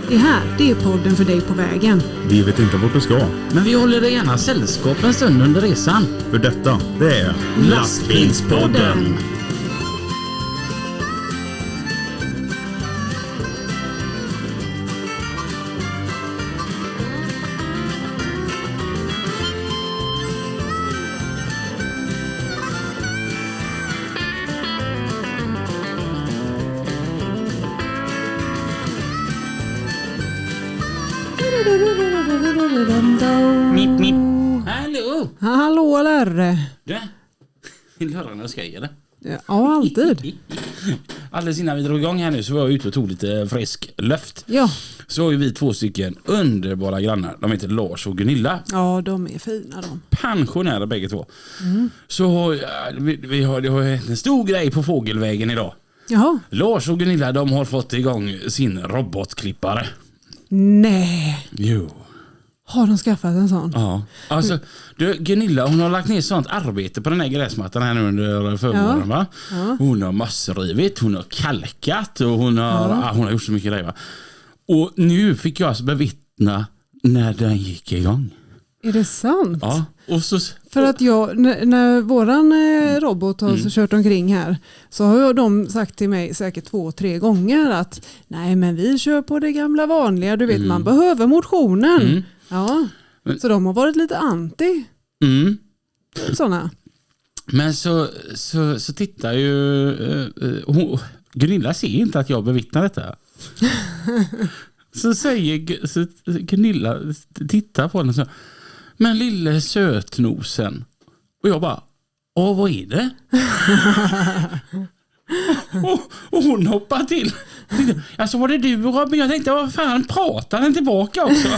Det här, det är podden för dig på vägen. Vi vet inte vart du ska. Men vi håller dig gärna sällskap en stund under resan. För detta, det är Lastbilspodden. Mipp, mipp. Hallå! Hallå där. Du, vill du höra när jag ska ge det? Ja, alltid. Alldeles innan vi drog igång här nu så var jag ute och tog lite frisk luft. Ja. Så har ju vi 2 stycken underbara grannar. De heter Lars och Gunilla. Ja, de är fina de. Pensionärer bägge 2. Så vi har en stor grej på Fågelvägen idag. Jaha. Lars och Gunilla, de har fått igång sin robotklippare. Nej. Jo. Har de skaffat en sån? Ja. Alltså, Gunilla, hon har lagt ner sånt arbete på den här gräsmattan här nu under förvåren, va? Ja. Hon har massrivit, hon har kalkat och hon har gjort så mycket grejer, va? Och nu fick jag alltså bevittna när den gick igång. Är det sant? Ja. Och så, För att när våran robot har så kört omkring här så har de sagt till mig säkert 2-3 gånger att nej, men vi kör på det gamla vanliga. Du vet, man behöver motionen. Ja, så de har varit lite anti sådana. Men så tittar ju Gunilla ser inte att jag bevittnar detta. Så säger Gunilla, tittar på den så, men lille sötnosen. Och jag bara, vad är det? och hon hoppar till. Alltså, var det du, Robin? Jag tänkte, vad fan, pratar den tillbaka också?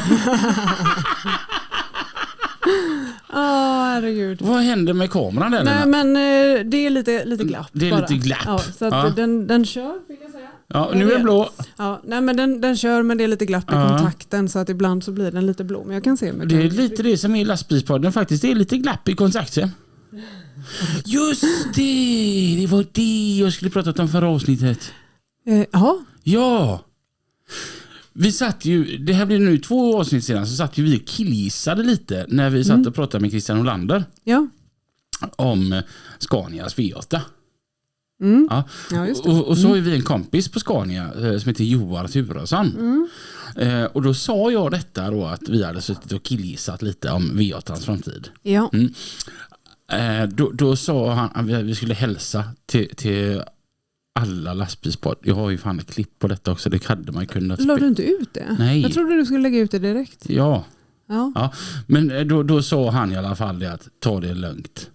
Herregud. Vad händer med kameran där? Nej, men det är lite glapp. Det är bara. lite glapp. Ja, så att den kör, vill jag säga. Ja, nu är den blå. Ja, nej, men den kör, men det är lite glapp i kontakten så att ibland så blir den lite blå. Men jag kan se Det är lite det som är lastbilspodden faktiskt. Det är lite glapp i kontakten. Just det var det jag skulle prata om förra avsnittet. Ja. Vi satt ju, det här blir nu 2 avsnitt sedan, så satt ju vi och killgissade lite när vi satt och pratade med Christian Olander. Ja. Om Scanias V8. Ja, just det. Och så har vi en kompis på Scania som heter Joar Turasson. Och då sa jag detta då, att vi hade suttit och killgissat lite om V8ans framtid. Ja. Då sa han att vi skulle hälsa till alla lastbilspodd. Jag har ju fan ett klipp på detta också. Det hade man kunnat... Lade du inte ut det? Nej. Jag trodde du skulle lägga ut det direkt. Ja. Ja. Men då sa han i alla fall det, att ta det lugnt.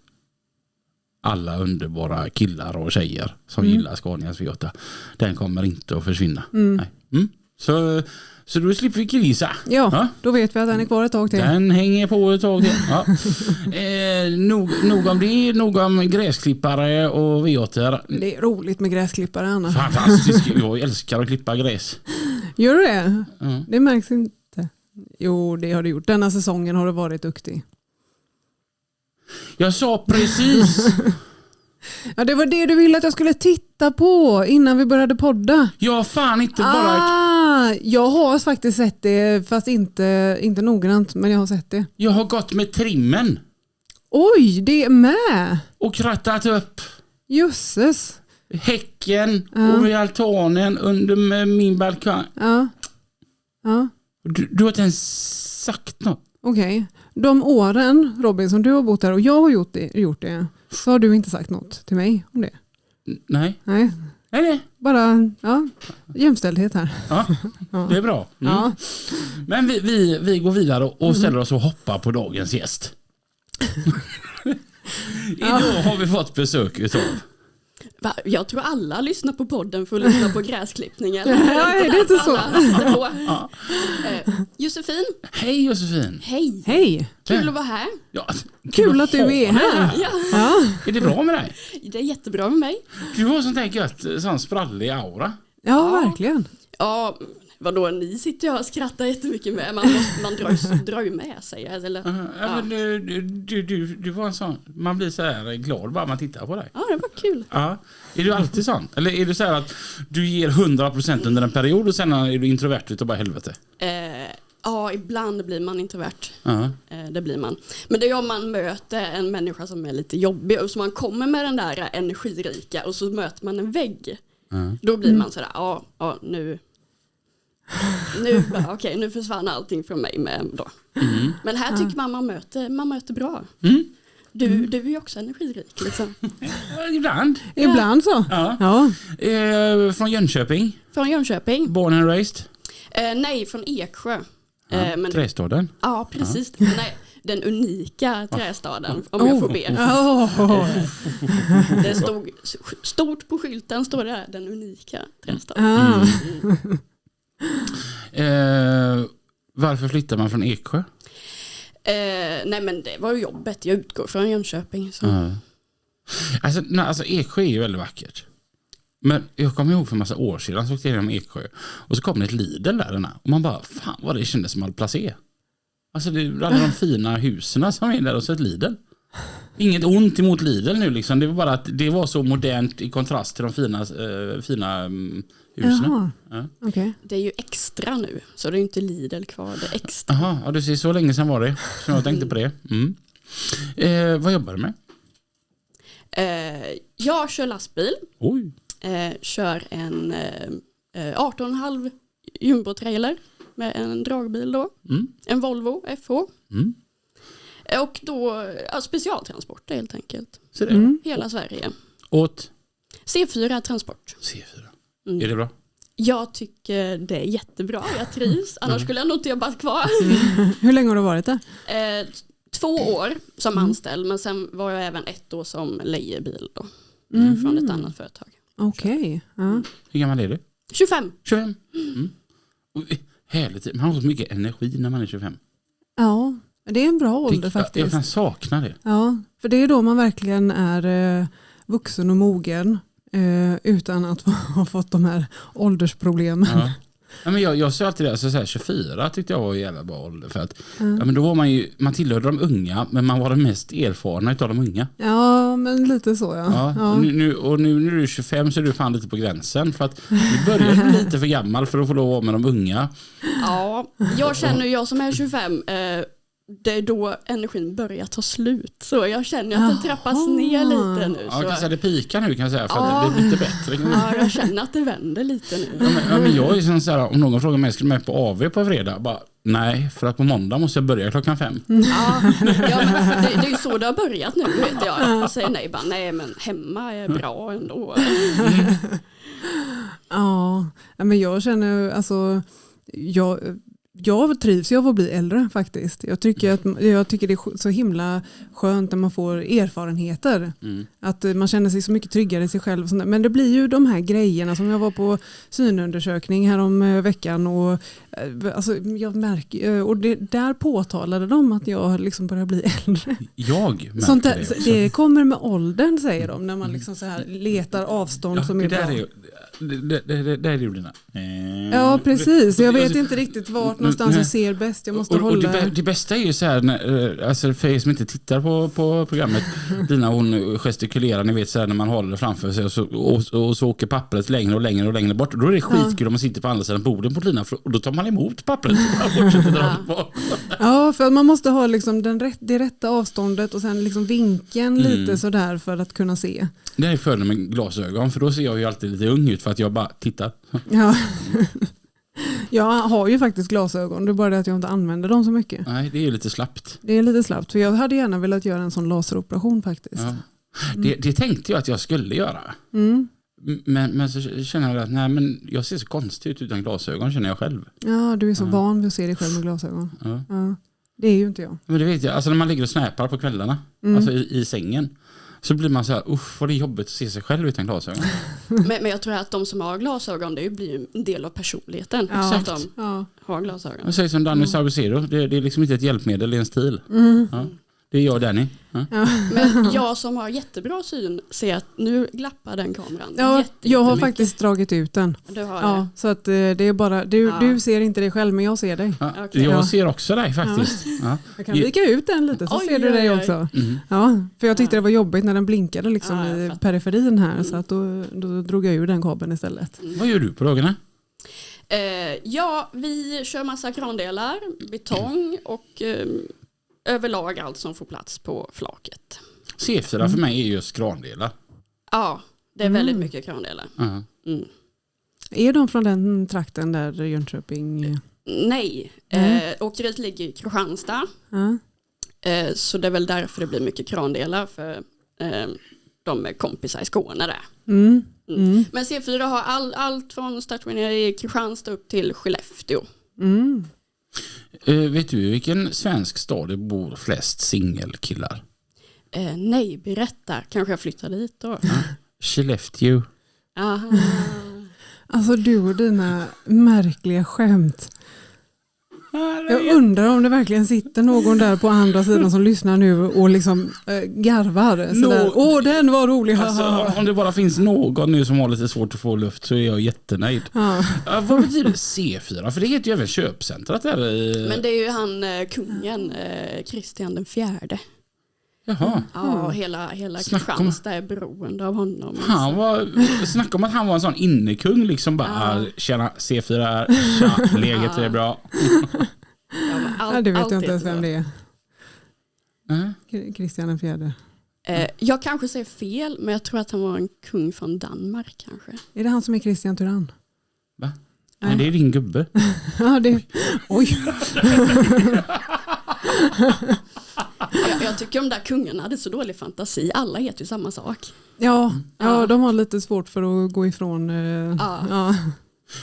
Alla underbara killar och tjejer som gillar Scanias V8. Den kommer inte att försvinna. Nej. Så då slipper vi killgissa. Ja, då vet vi att den är kvar ett tag till. Den hänger på ett tag till. Ja. Nog om det, nog om gräsklippare och V8. Det är roligt med gräsklippare, Anna. Fantastiskt, jag älskar att klippa gräs. Gör du det? Mm. Det märks inte. Jo, det har du gjort. Denna säsongen har du varit duktig. Jag sa precis. Ja, det var det du ville att jag skulle titta på innan vi började podda. Jag fan inte bara... Jag har faktiskt sett det, fast inte noggrant, men jag har sett det. Jag har gått med trimmen. Oj, det är med. Och krattat upp Jösses. häcken och vid altanen under min balkong. Ja. Du har inte ens sagt något. Okej. De åren, Robin, som du har bott här och jag har gjort det, så har du inte sagt något till mig om det. Nej. Nej. Bara jämställdhet här. Ja, det är bra. Ja. Men vi går vidare och ställer oss och hoppar på dagens gäst. Idag har vi fått besök utav... Jag tror alla lyssnar på podden för att lyssna på gräsklippningen. Ja, är det inte så? Josefin. Hej Josefin. Hej. Kul att vara här. Ja, Kul att du är här. Ja. Är det bra med dig? Det är jättebra med mig. Du har sånt här gött, sån sprallig aura. Ja, verkligen. Ja, vadå, ni sitter ju och skrattar jättemycket med. Man drar ju med sig. Eller? Men du var en sån. Man blir så här glad bara man tittar på dig. Ja, det var kul. Ja. Är du alltid sån? Eller är du så här att du ger 100% under en period och sen är du introvert och bara helvete? Ja, ibland blir man introvert. Det blir man. Men det är om man möter en människa som är lite jobbig och så man kommer med den där energirika och så möter man en vägg. Då blir man sådär, ja nu okej, nu försvann allting från mig med då. Men här tycker man möter bra. Du är ju också energirik liksom. Ibland så. Ja. Från Jönköping? Från Jönköping. Born and raised? Nej, från Eksjö. Men, trästaden? Ja, precis. Nej, den unika trästaden, om jag får be. Det stod stort på skylten, står det den unika trästaden. Varför flyttar man från Eksjö? Nej, men det var ju jobbet. Jag utgår från Jönköping. Så. Alltså Eksjö är ju väldigt vackert. Men jag kommer ihåg för en massa år sedan så åkte jag genom Eksjö och så kom det ett Lidl där och man bara, fan vad det kändes som att placera. Alltså det är alla de fina husen som är där och så ett Lidl. Inget ont emot Lidl nu liksom, det var bara att det var så modernt i kontrast till de fina husen. Ja. Okay. Det är ju extra nu, så det är inte Lidl kvar, det är extra. Jaha, ja, du ser, så länge sedan var det. Så jag tänkte på det. Vad jobbar du med? Jag kör lastbil. Oj. Kör en 18,5 jumbo-trailer med en dragbil då. En Volvo FH. Och då specialtransporter helt enkelt. Hela Sverige. Åt? C4 Transport. C4. Är det bra? Jag tycker det är jättebra. Jag trivs. Annars skulle jag nog inte jobbat kvar. Hur länge har du varit där? 2 år som anställd. Men sen var jag även 1 år som lejebil då. Från ett annat företag. Okej. Hur gammal är du? 25. 25? Härligt. Man har så mycket energi när man är 25. Ja, det är en bra ålder faktiskt. Jag kan sakna det. Ja, för det är då man verkligen är vuxen och mogen utan att ha fått de här åldersproblemen. Ja, men jag sa alltid det, så här, 24 tyckte jag var en jävla bra ålder för att men då var man tillhörde de unga men man var den mest erfarna utav de unga. Ja, men lite så ja. Nu när du är 25 så är du fan lite på gränsen för att du börjar bli lite för gammal för att få lov att vara med de unga. Ja, jag som är 25 det är då energin börjar ta slut. Så jag känner att det trappas ner lite nu. Ja, jag kan säga det pikar nu kan jag säga för att det blir lite bättre. Ja, jag känner att det vänder lite nu. Men jag är så här, om någon frågar mig, ska du med på AV på fredag? Bara, nej, för att på måndag måste jag börja 5:00. Ja, men det är ju så det har börjat nu, vet jag. Jag säger nej, men hemma är bra ändå. Ja, men jag känner alltså jag trivs av att bli äldre faktiskt. Jag tycker det är så himla skönt när man får erfarenheter. Att man känner sig så mycket tryggare i sig själv. Men det blir ju de här grejerna som jag var på synundersökning här om veckan. Och, alltså, jag märker, och där påtalade de att jag liksom börjar bli äldre. Jag märker det kommer med åldern, säger de. När man liksom så här letar avstånd som är bra. Det är ju dina. Ja, precis. Jag vet inte riktigt vart någonstans jag ser bäst. Jag måste hålla... Det bästa är ju så här, alltså för er som inte tittar på programmet, Dina hon gestikulerar, ni vet så här, när man håller det framför sig och så åker pappret längre och längre och längre bort. Då är det skitkul om man sitter på andra sidan borden på Lina, och då tar man emot pappret och fortsätter dra det bort. Ja, för man måste ha liksom det rätta avståndet och sen liksom vinkeln lite sådär för att kunna se. Det är fördelen med glasögon, för då ser jag ju alltid lite ung ut för att jag bara tittar. Ja. Jag har ju faktiskt glasögon, det är bara det att jag inte använder dem så mycket. Nej, det är lite slappt. Det är lite slappt, för jag hade gärna velat göra en sån laseroperation faktiskt. Ja. Det tänkte jag att jag skulle göra. Men så känner jag att nej, men jag ser så konstigt ut utan glasögon, känner jag själv. Ja, du är så van vid att se dig själv med glasögon. Ja. Det är ju inte jag. Men det vet jag, alltså när man ligger och snäpar på kvällarna, alltså i sängen, så blir man så här, vad det är jobbigt att se sig själv utan glasögon. Men jag tror att de som har glasögon, det blir ju en del av personligheten. Ja. Så att de har glasögon. Jag säger som Danny Saucedo, det är liksom inte ett hjälpmedel, det är en stil. Ja. Det är jag och Danny. Ja. Men jag som har jättebra syn ser att nu glappar den kameran. Ja, jag har faktiskt dragit ut den. Du har ja, det. så att det är bara, du ser inte dig själv, men jag ser dig. Ja, Okej. jag ser också dig faktiskt. Ja. Jag kan vika ut den lite så Oj, ser du dig oj, oj. också. Mm. Ja, för jag tyckte det var jobbigt när den blinkade liksom Ja, jag i fattar. periferin här, så att då drog jag ur den kabeln istället. Vad gör du på dagarna? Ja, vi kör massa krandelar, betong och överlag allt som får plats på flaket. C4 för mig är just krandelar. Ja, det är väldigt mycket krandelar. Ja. Mm. Är de från den trakten där Jönköping? Nej, åkeriet ligger i Kristianstad. Ja. Så det är väl därför det blir mycket krandelar, för de är kompisar i Skåne där. Mm. Men C4 har allt från stationerad i Kristianstad upp till Skellefteå. Mm. Vet du vilken svensk stad det bor flest singelkillar? Nej, berätta. Kanske jag flyttar dit då. Skellefteå. Aha. Alltså du och dina märkliga skämt. Jag undrar om det verkligen sitter någon där på andra sidan som lyssnar nu och liksom garvar. Åh, den var rolig. Alltså, om det bara finns någon nu som har lite svårt att få luft så är jag jättenöjd. Ja. Vad betyder C4? För det heter ju även köpcentrat där i... Men det är ju han kungen, Kristian den fjärde. Jaha. Ja, hela Kristianstad är beroende av honom. Snacka om att han var en sån innekung liksom bara, tjena, C4 här, tja, läget är bra. Ja, det vet jag inte ens vem det är. Mm. Kristian den fjärde. Jag kanske säger fel, men jag tror att han var en kung från Danmark kanske. Är det han som är Kristian Tyrann? Va? Nej, det är din gubbe. Ja, det... Oj. Jag tycker de där kungarna hade så dålig fantasi. Alla heter ju samma sak. Ja, de har lite svårt för att gå ifrån. Ja.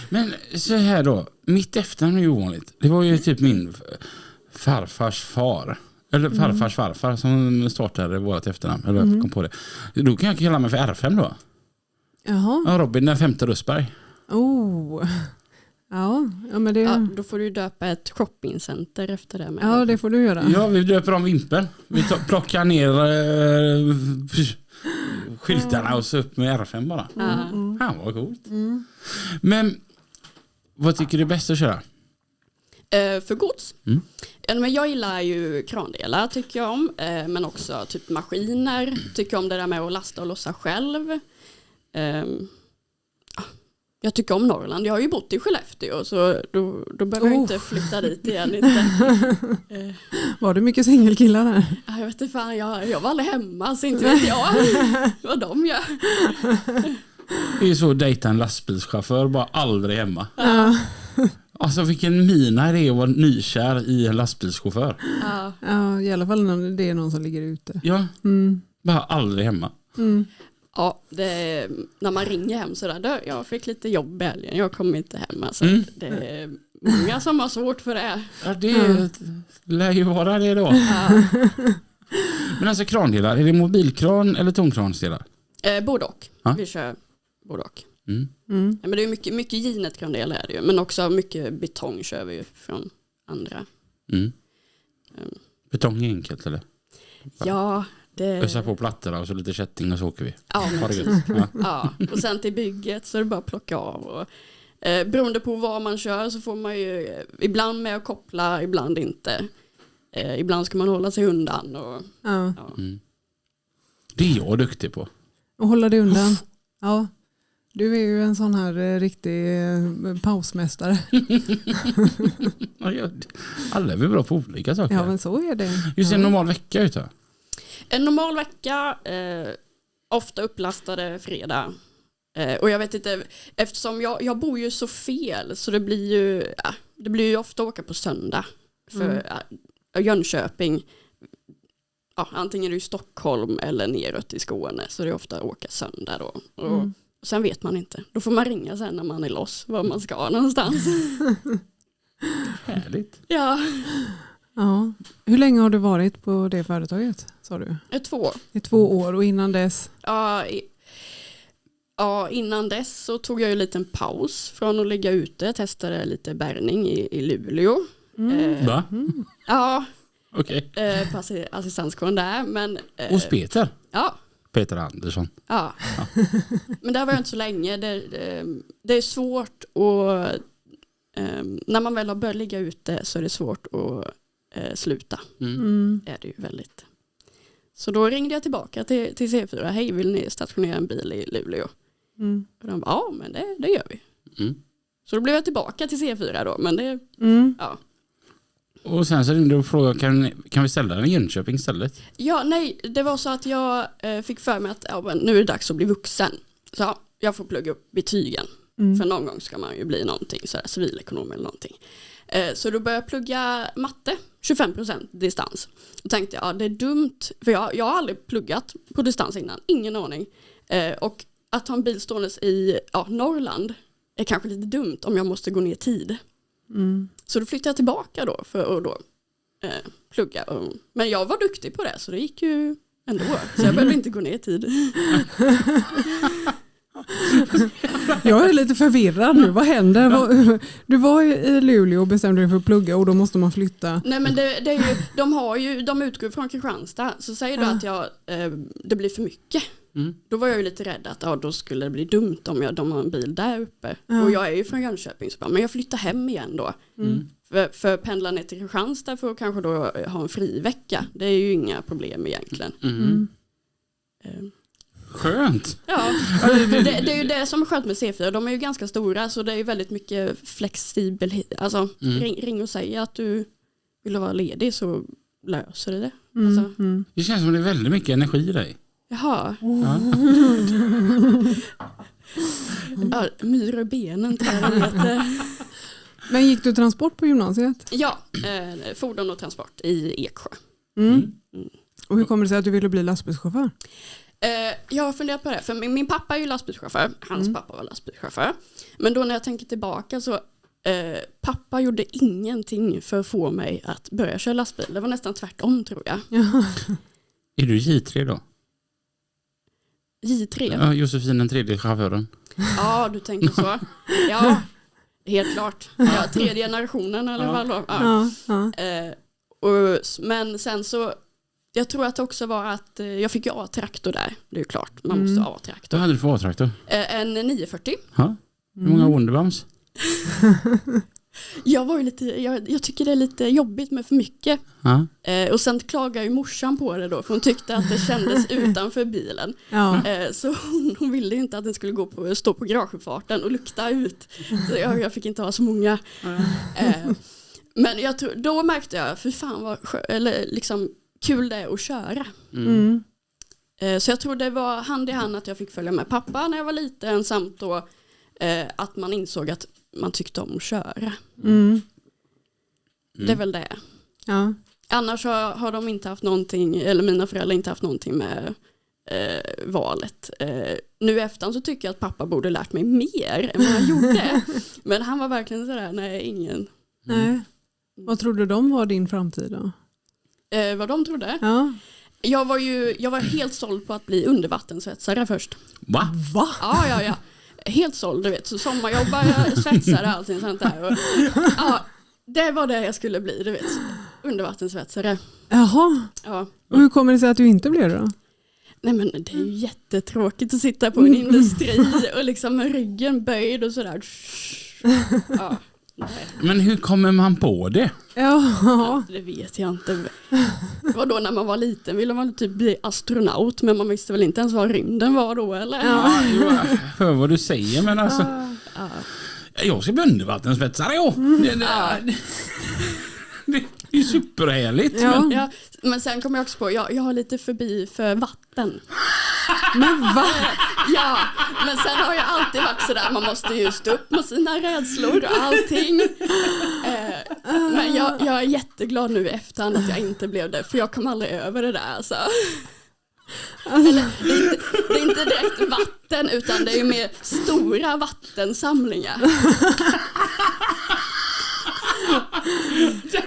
Men så här då, mitt efternamn är ju ovanligt. Det var ju typ min farfars far. Eller farfars farfar som startade vårt efternamn. Eller kom på det. Då kan jag kalla mig för R5 då. Jaha. Ja, Robin den femte Rösberg. Oh. Ja, men det... Ja, då får du döpa ett shoppingcenter efter det. Med. Ja, det får du göra. Ja, vi döper om Vimpen. Vi plockar ner skyltarna och så upp med R5 bara. Han var coolt. Men vad tycker du är bäst att köra? För gods? Men jag gillar ju krandelar tycker jag om. Men också typ maskiner. Tycker om det där med att lasta och lossa själv. Jag tycker om Norrland. Jag har ju bott i Skellefteå så då behöver jag inte flytta dit igen. Var det mycket singelkillar där? Jag vet inte fan, jag var aldrig hemma så inte vet jag vad de gör. Det är ju så att dejta en lastbilschaufför, bara aldrig hemma. Alltså vilken mina det är att vara nykär i en lastbilschaufför. Ja, i alla fall när det är någon som ligger ute. Ja, bara aldrig hemma. Ja, när man ringer hem sådär, jag fick lite jobb i helgen, jag kommer inte hem. Alltså, det är många som har svårt för det. Ja, det lär ju vara det då. Men alltså krandelar, är det mobilkran eller tomkransdelar? Både och. Ja. Vi kör både och. Men det är mycket Ginet-krandelar är det ju, men också mycket betong kör vi ju från andra. Betong är enkelt eller? Ja, ösa på plattorna och så lite kätting och så åker vi. Ja, ja. Och sen till bygget så är det bara att plocka av. Och, beroende på vad man kör så får man ju ibland med att koppla, ibland inte. Ibland ska man hålla sig undan. Och, Det är jag duktig på. Och hålla dig undan. Ja. Du är ju en sån här riktig pausmästare. Alla är väl bra på olika saker. Ja, men så är det. Hur ser en normal vecka ut då? En normal vecka, ofta upplastade fredag. Och jag vet inte, eftersom jag bor ju så fel så det blir ju ofta åka på söndag. För Jönköping, antingen är det i Stockholm eller neråt i Skåne, så det är ofta åka söndag då. Och sen vet man inte. Då får man ringa sen när man är loss var man ska någonstans. Härligt. Ja. Ja. Hur länge har du varit på det företaget, sa du? 2 år. I 2 år och innan dess? Ja, innan dess så tog jag ju en liten paus från att ligga ute. Testade lite bärgning i Luleå. Va? Ja, Okay. På assistanskåren där. Men, hos Peter? Ja. Peter Andersson. Ja. Men där var jag inte så länge. Det är svårt att... när man väl har börjat ligga ute så är det svårt att sluta. Det är det ju väldigt. Så då ringde jag tillbaka till C4. Hej, vill ni stationera en bil i Luleå? Och de bara, ja men det gör vi. Så då blev jag tillbaka till C4 då. Men det, ja. Och sen så ringde du och frågade, kan vi ställa den i Jönköping istället? Ja, nej, det var så att jag fick för mig att nu är det dags att bli vuxen. Så jag får plugga upp betygen. För någon gång ska man ju bli någonting, sådär, civilekonom eller någonting. Så då började jag plugga matte, 25% distans. Och tänkte jag, det är dumt, för jag har aldrig pluggat på distans innan, ingen aning. Och att ha en bil ståendes i Norrland är kanske lite dumt om jag måste gå ner tid. Så då flyttade jag tillbaka då för att plugga. Men jag var duktig på det, så det gick ju ändå. Så jag behövde inte gå ner tid. Jag är lite förvirrad nu. Vad händer? Du var i Luleå och bestämde dig för att plugga och då måste man flytta. Nej, men det är ju, de utgår från Kristianstad. Så säger du att det blir för mycket. Då var jag ju lite rädd att då skulle det bli dumt om de har en bil där uppe. Och jag är ju från Jönköping, men jag flyttar hem igen då. För pendla ner till Kristianstad för att kanske då ha en fri vecka. Det är ju inga problem egentligen. Skönt. Ja, det är ju det som är skönt med C4. De är ju ganska stora, så det är ju väldigt mycket flexibelhet. Alltså, ring och säg att du vill vara ledig så löser det. Alltså. Det känns som det är väldigt mycket energi i dig. Jaha. Ja, myra benen tror jag det heter. Men gick du transport på gymnasiet? Ja, fordon och transport i Eksjö. Och hur kommer det sig att du ville bli lastbilschaufför? Jag har funderat på det, för min pappa är ju lastbilschaufför. Hans pappa var lastbilschaufför. Men då när jag tänker tillbaka så pappa gjorde ingenting för att få mig att börja köra lastbil. Det var nästan tvärtom, tror jag. Är du J3 då? J3? Ja, Josefin den tredje chauffören. Ja, du tänker så. Ja, helt klart. Ja, tredje generationen eller vad då. Men sen så jag tror att det också var att jag fick ju A-traktor där. Det är ju klart, man måste ha A-traktor. Vad hade du för A-traktor? En 940. Ha? Hur många Wonderbums? Jag tycker det är lite jobbigt med för mycket. Och sen klagade ju morsan på det då, för hon tyckte att det kändes utanför bilen. Så hon ville inte att den skulle stå på garageuppfarten och lukta ut. Så jag fick inte ha så många. Men då märkte jag, för fan vad kul det är att köra. Så jag tror det var hand i hand att jag fick följa med pappa när jag var liten, samt då att man insåg att man tyckte om att köra. Det är väl det. Ja. Annars har de inte haft någonting, eller mina föräldrar inte haft någonting med valet. Nu i efterhand så tycker jag att pappa borde lärt mig mer än vad han gjorde. Men han var verkligen sådär, nej, ingen. Nej. Vad trodde de var din framtid då? Vad de trodde? Ja. Jag var helt såld på att bli undervattensvetsare först. Va? Ja. Helt såld, du vet. Så sommarjobbar, svetsare, allting sånt där. Och, det var det jag skulle bli, du vet. Undervattensvetsare. Jaha. Ja. Och hur kommer det sig att du inte blev det då? Nej, men det är ju jättetråkigt att sitta på en industri och liksom med ryggen böjd och sådär. Ja. Nej. Men hur kommer man på det? Ja. Det vet jag inte. Vadå, när man var liten ville man typ bli astronaut, men man visste väl inte ens vad rymden var då, eller? Ja, hör vad du säger, men alltså... Jag ska bli undervattensvetsare, Det är superhärligt. Ja. Men sen kommer jag också på, jag har lite förbi för vatten. Men va? Ja, men sen har jag alltid varit sådär, man måste ju stå upp med sina rädslor och allting. Men jag är jätteglad nu i efterhand att jag inte blev det, för jag kom aldrig över det där. Alltså. Eller, det är inte direkt vatten, utan det är ju mer stora vattensamlingar.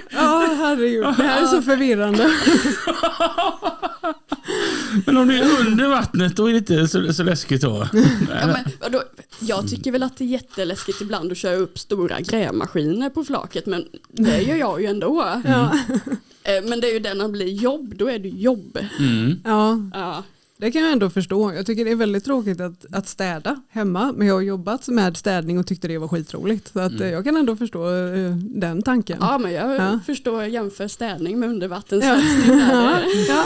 Ja, herregud. Det här är så förvirrande. Men om du är under vattnet, då är det inte så läskigt då. Ja, men, Jag tycker väl att det är jätteläskigt ibland att köra upp stora grävmaskiner på flaket, men det gör jag ju ändå. Men det är ju den att bli jobb, då är det jobb. Ja. Det kan jag ändå förstå. Jag tycker det är väldigt tråkigt att städa hemma, men jag har jobbat med städning och tyckte det var skitroligt. Så att jag kan ändå förstå den tanken. Ja, men jag förstår, jämför städning med undervattensvätskning. Ja.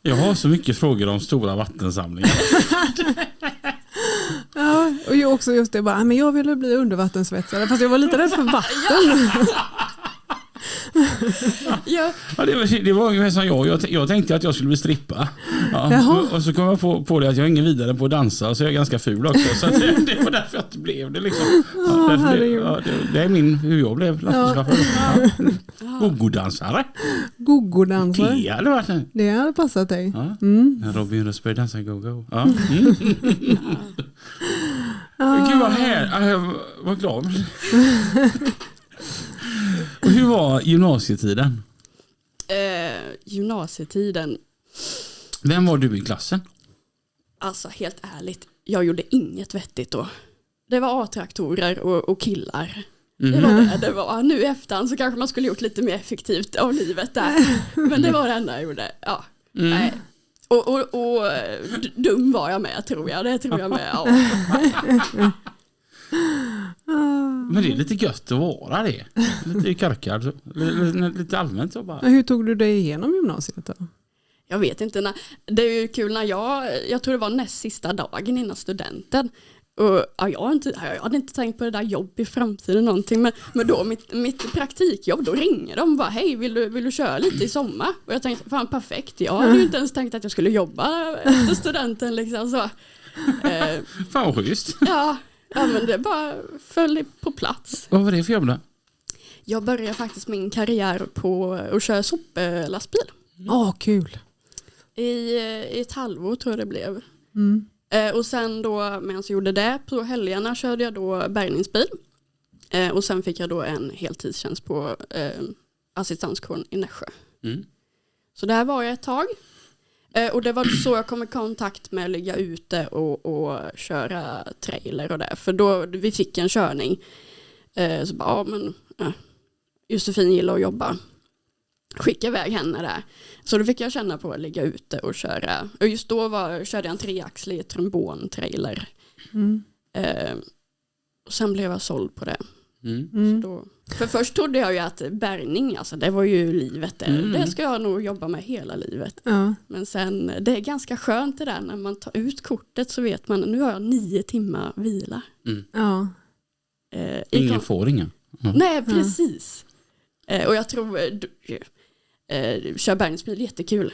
Jag har så mycket frågor om stora vattensamlingar. Ja, och jag också just det, bara, men jag ville bli undervattensvetsare, fast jag var lite rädd för vatten. Ja. Ja, det var ungefär som jag tänkte att jag skulle bli strippa. Ja, och så kom jag på det att jag är ingen vidare på att dansa, så jag är ganska ful också. Så det var därför att det blev det liksom. Det är hur jag blev lastbilschaufför. Gogodansare. Gogodansare. Det hade passat dig. Ja. Robin Rösberg dansar go-go. Ja. Gud vad här. Jag var glad. Och hur var gymnasietiden? Gymnasietiden. Vem var du i klassen? Alltså helt ärligt, jag gjorde inget vettigt då. Det var A-traktorer och killar. Det var nu i efterhand så kanske man skulle gjort lite mer effektivt av livet där. Men det var det enda jag gjorde. Ja. Nej. Och dum var jag med, tror jag. Det tror jag med. Ja. Men det är lite gött att vara det. Lite karkad. Lite allmänt så bara. Hur tog du dig igenom gymnasiet då? Jag vet inte. Det är ju kul när jag tror det var näst sista dagen innan studenten. Och jag hade inte tänkt på det där jobb i framtiden någonting. Men då mitt praktikjobb, då ringer de och bara, hej, vill du köra lite i sommar? Och jag tänkte, fan perfekt. Jag hade ju inte ens tänkt att jag skulle jobba efter studenten liksom så. Fan vad schysst. Ja, men det bara föll på plats. Vad var det för jobb då? Jag började faktiskt min karriär på att köra soplastbil. Kul. I ett halvår tror jag det blev. Och sen då, medan jag gjorde det, på helgerna körde jag då bärgningsbil. Och sen fick jag då en heltidstjänst på assistanskåren i Nässjö. Så där var jag ett tag. Och det var så jag kom i kontakt med att ligga ute och köra trailer och det. För då vi fick en körning. Så bara, Josefin gillar att jobba. Skicka iväg henne där. Så då fick jag känna på att ligga ute och köra. Och just då körde jag en 3-axlig trombon-trailer. Och sen blev jag såld på det. Så då, för först trodde jag ju att bärgning, alltså det var ju livet. Det ska jag nog jobba med hela livet. Men sen, det är ganska skönt det där. När man tar ut kortet så vet man, nu har jag 9 timmar vila. Ingen får ingen. Nej, precis. Och jag tror kör bärgningsbil jättekul.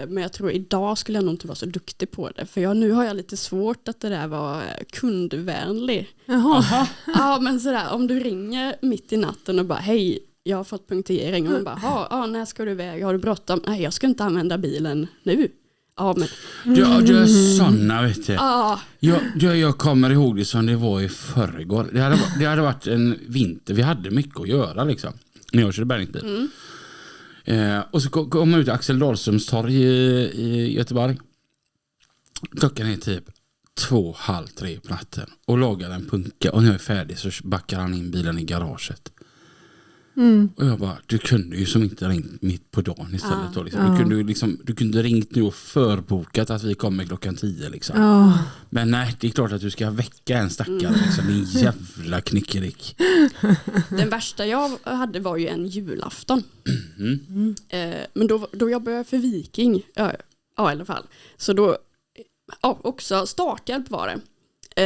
Men jag tror idag skulle jag nog inte vara så duktig på det. För nu har jag lite svårt att det där var kundvänlig. Jaha. Ja, men sådär, om du ringer mitt i natten och bara, hej, jag har fått punktering. Och man bara, när ska du iväg? Har du bråttom? Nej, jag ska inte använda bilen nu. Ja, men... Du är såna, vet du. Jag kommer ihåg det som det var i förrgår. Det hade varit en vinter. Vi hade mycket att göra liksom. När jag körde bärgningsbil. Och så kom jag ut till Axel Dahlströms torg i Göteborg. Klockan är typ 2:30 på natten. Och lagar en punka. Och när jag är färdig så backar han in bilen i garaget. Och jag bara, du kunde ju som inte ringt mitt på dagen istället. Då, liksom. Du kunde ringt nu och förbokat att vi kommer klockan 10 liksom. Men nej, det är klart att du ska väcka en stackare liksom. Din jävla knickerick. Den värsta jag hade var ju en julafton. Men då jobbade jag för Viking. Ja, i alla fall. Så då också starthjälp var det.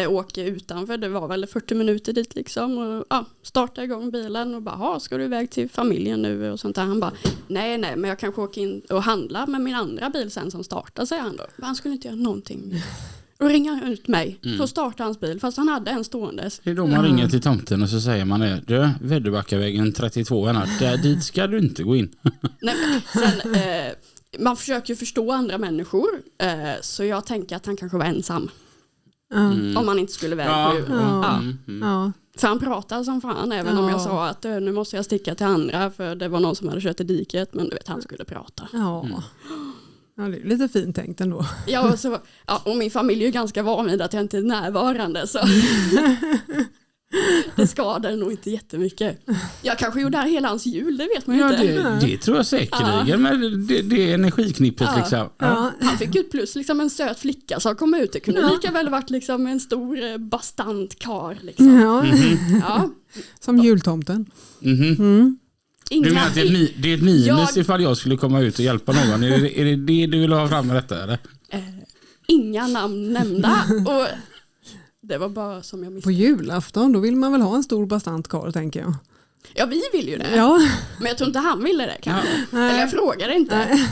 Åka utanför, det var väl 40 minuter dit liksom och starta igång bilen och bara, ska du iväg till familjen nu och sånt där. Han bara, nej men jag kanske åker in och handla med min andra bil sen som startar, säger han då. Han skulle inte göra någonting. Och ringer ut mig för att starta hans bil fast han hade en ståendes. Det är då man ringer till tomten och så säger man du, Väddebackavägen 32 där dit ska du inte gå in. Nej, sen man försöker ju förstå andra människor så jag tänker att han kanske var ensam. Om man inte skulle iväg på För han pratade som fan även om jag sa att nu måste jag sticka till andra för det var någon som hade kört i diket, men du vet, han skulle prata. Ja, det är lite fint tänkt ändå. Ja, och min familj är ju ganska van vid att jag inte är närvarande. Så det skadar nog inte jättemycket. Jag kanske gjorde det här hela hans jul, det vet man ju inte. Det tror jag säkerligen, men det är energiknippet liksom. Ja. Han fick ut plus liksom en söt flicka som kom ut. Det kunde lika väl varit liksom en stor bastant kar. Liksom. Ja. Som jultomten. Du menar att det är ett minus ifall jag skulle komma ut och hjälpa någon? Är det du vill ha fram med detta? Eller? Inga namn nämnda. Och det var bara som jag På julafton, då vill man väl ha en stor bastant karl, tänker jag. Ja, vi vill ju det. Ja. Men jag tror inte han ville det kanske. Eller jag frågade inte.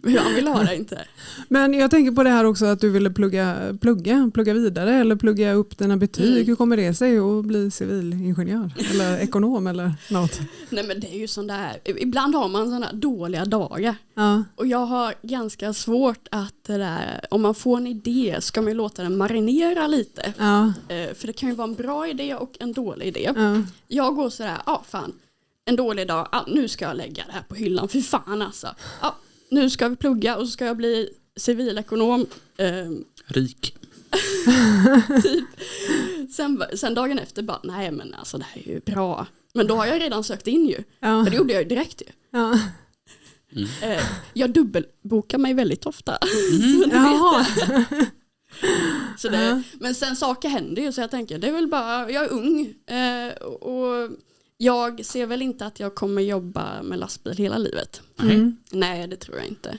Hur han ville ha det inte. Men jag tänker på det här också att du ville plugga vidare eller plugga upp dina betyg. Hur kommer det sig att bli civilingenjör eller ekonom eller något? Nej, men det är ju sån där, ibland har man sådana dåliga dagar. Ja. Och jag har ganska svårt att det där, om man får en idé ska man ju låta den marinera lite. Ja. För det kan ju vara en bra idé och en dålig idé. Ja. Jag går sådär, fan, en dålig dag, nu ska jag lägga det här på hyllan, för fan alltså. Nu ska vi plugga och så ska jag bli civilekonom. Rik. Typ. Sen dagen efter bara, nej men alltså det här är ju bra. Men då har jag redan sökt in ju. Ja. För det gjorde jag ju direkt ju. Ja. Jag dubbelbokar mig väldigt ofta. Så Jaha. så det, men sen saker händer ju så jag tänker, det är väl bara, jag är ung. Och jag ser väl inte att jag kommer jobba med lastbil hela livet. Nej, det tror jag inte.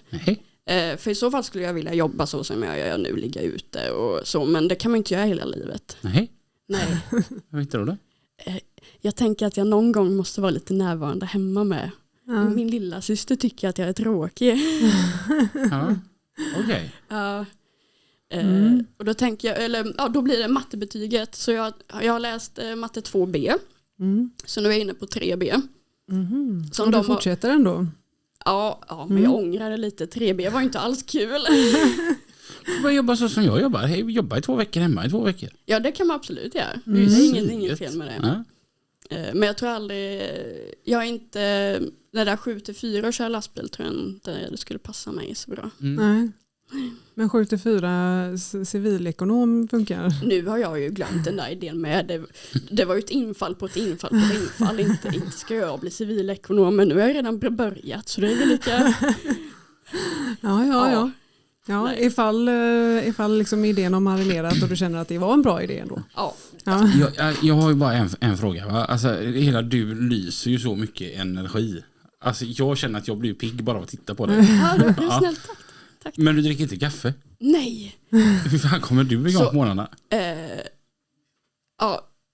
För i så fall skulle jag vilja jobba så som jag gör nu, ligga ute och så. Men det kan man inte göra hela livet. Nej. Vad vet du då? Jag tänker att jag någon gång måste vara lite närvarande hemma med. Min lilla syster tycker att jag är tråkig. Ja, okej. Och då tänker jag, då blir det mattebetyget. Så jag har läst matte 2B. Så nu är jag inne på 3B. Som du fortsätter ändå? Ja, men jag ångrar det lite. 3B var inte alls kul. Jag jobbar så som jag jobbar. Jag jobbar i 2 veckor hemma i 2 veckor. Ja, det kan man absolut göra. Det är inget fel med det. Men jag tror aldrig, jag är inte, när det är 7-4 och kör lastbil tror jag inte det skulle passa mig så bra. Nej. Men 7-4 civilekonom funkar. Nu har jag ju glömt den där idén med. Det var ju ett infall på ett infall på ett infall. Inte ska jag bli civilekonom, men nu har jag redan börjat så det är väl lite... Ja, ifall liksom idén har marinerat och du känner att det var en bra idé ändå. Ja. Jag har ju bara en fråga. Va? Alltså, hela du lyser ju så mycket energi. Alltså, jag känner att jag blir pigg bara av att titta på dig. Ja, det är snällt. Tack. Men du dricker inte kaffe? Nej. Hur fan kommer du igång på morgnarna?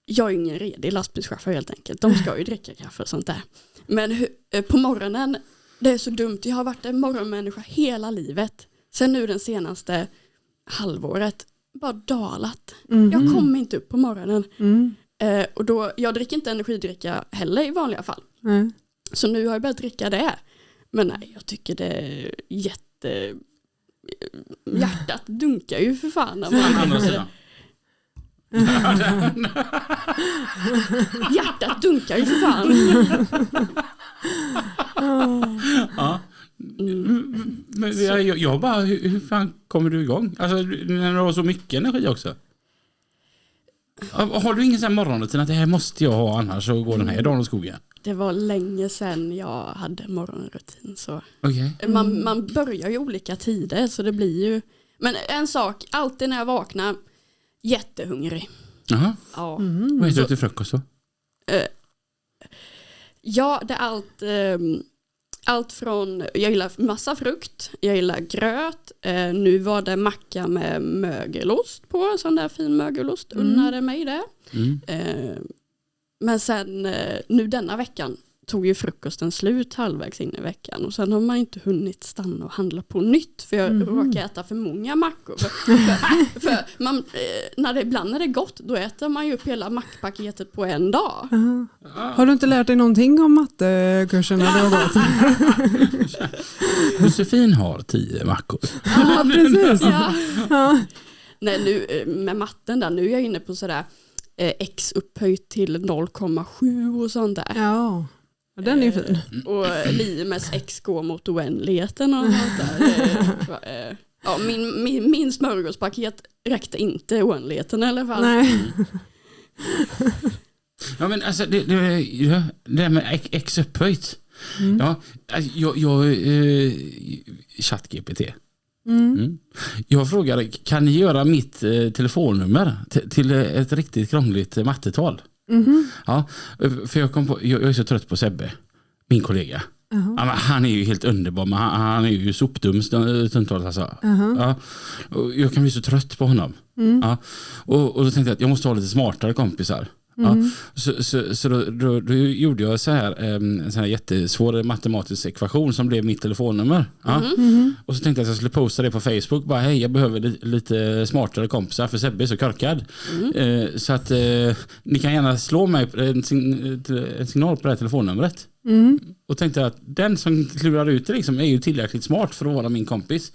Jag är ingen redig lastbilschaufför helt enkelt. De ska ju dricka kaffe och sånt där. Men på morgonen, det är så dumt. Jag har varit en morgonmänniska hela livet. Sen nu den senaste halvåret bara dalat. Jag kommer inte upp på morgonen. Och då, jag dricker inte energidricka heller i vanliga fall. Så nu har jag börjat dricka det. Men nej, jag tycker det är hjärtat dunkar ju för fan när man dricker det. Hjärtat dunkar ju för fan. Ja. Men jag bara, hur fan kommer du igång? Alltså när du har så mycket energi också. Har du ingen sån morgonrutin att det här måste jag ha annars så går den här dagen åt skogen? Det var länge sedan jag hade morgonrutin så. Okay. Man börjar ju olika tider så det blir ju. Men en sak, alltid när jag vaknar jättehungrig. Jaha. Ja. Vad äter du till frukost då? Ja, det är allt från, jag gillar massa frukt, jag gillar gröt, nu var det macka med mögelost på, sån där fin mögelost, unnade mig det. Men sen, nu denna veckan tog ju frukosten slut halvvägs in i veckan och sen har man inte hunnit stanna och handla på nytt för jag råkar äta för många mackor. För man, ibland när det är gott då äter man ju upp hela mackpaketet på en dag. Har du inte lärt dig någonting om mattekursen när du har gått? Josefin har 10 mackor. Ja, precis. Ja. Nej, nu med matten där, nu är jag inne på sådär x upphöjt till 0,7 och sånt där. Ja. Den är fin. Och Limes ex går mot oändligheten och sånt där. Ja, min smörgåspaket räckte inte oändligheten i alla fall. Nej. Ja, men alltså det med ex upphöjt. Ja, ChatGPT. Jag frågade, kan ni göra mitt telefonnummer till ett riktigt krångligt mattetal? Ja, för jag är så trött på Sebbe, min kollega. Ja, men han är ju helt underbar, men han är ju sopdum stundtals alltså. Ja, och jag kan bli så trött på honom. Ja, och då tänkte jag att jag måste ha lite smartare kompisar. Ja, så då gjorde jag en sån här jättesvår matematisk ekvation som blev mitt telefonnummer. Ja. Och så tänkte jag att jag skulle posta det på Facebook. Bara, hej, jag behöver lite smartare kompisar för Sebbe är så korkad. Så att ni kan gärna slå mig en signal på det här telefonnumret. Och tänkte att den som klurar ut det liksom är ju tillräckligt smart för att vara min kompis.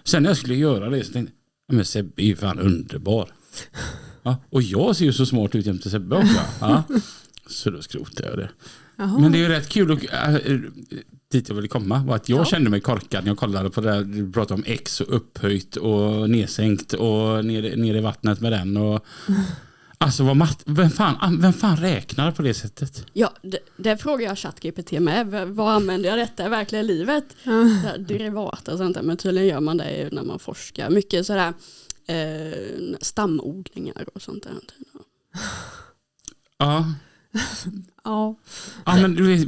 Sen när jag skulle göra det så tänkte jag, men Sebbe är ju fan underbar. Ja, och jag ser ju så smart ut jämte Sebbe också. Ja. Så då skrotade jag det. Jaha. Men det är ju rätt kul och dit jag ville komma var att jag kände mig korkad när jag kollade på det där. Du pratade om X och upphöjt och nedsänkt och ner i vattnet med den. Och, alltså vem fan räknar på det sättet? Ja, det frågar jag ChatGPT med. Vad använder jag detta i verkliga livet? Derivat och sånt där. Men tydligen gör man det när man forskar. Mycket sådär stamodlingar och sånt där. Ja. Ja, men du vet,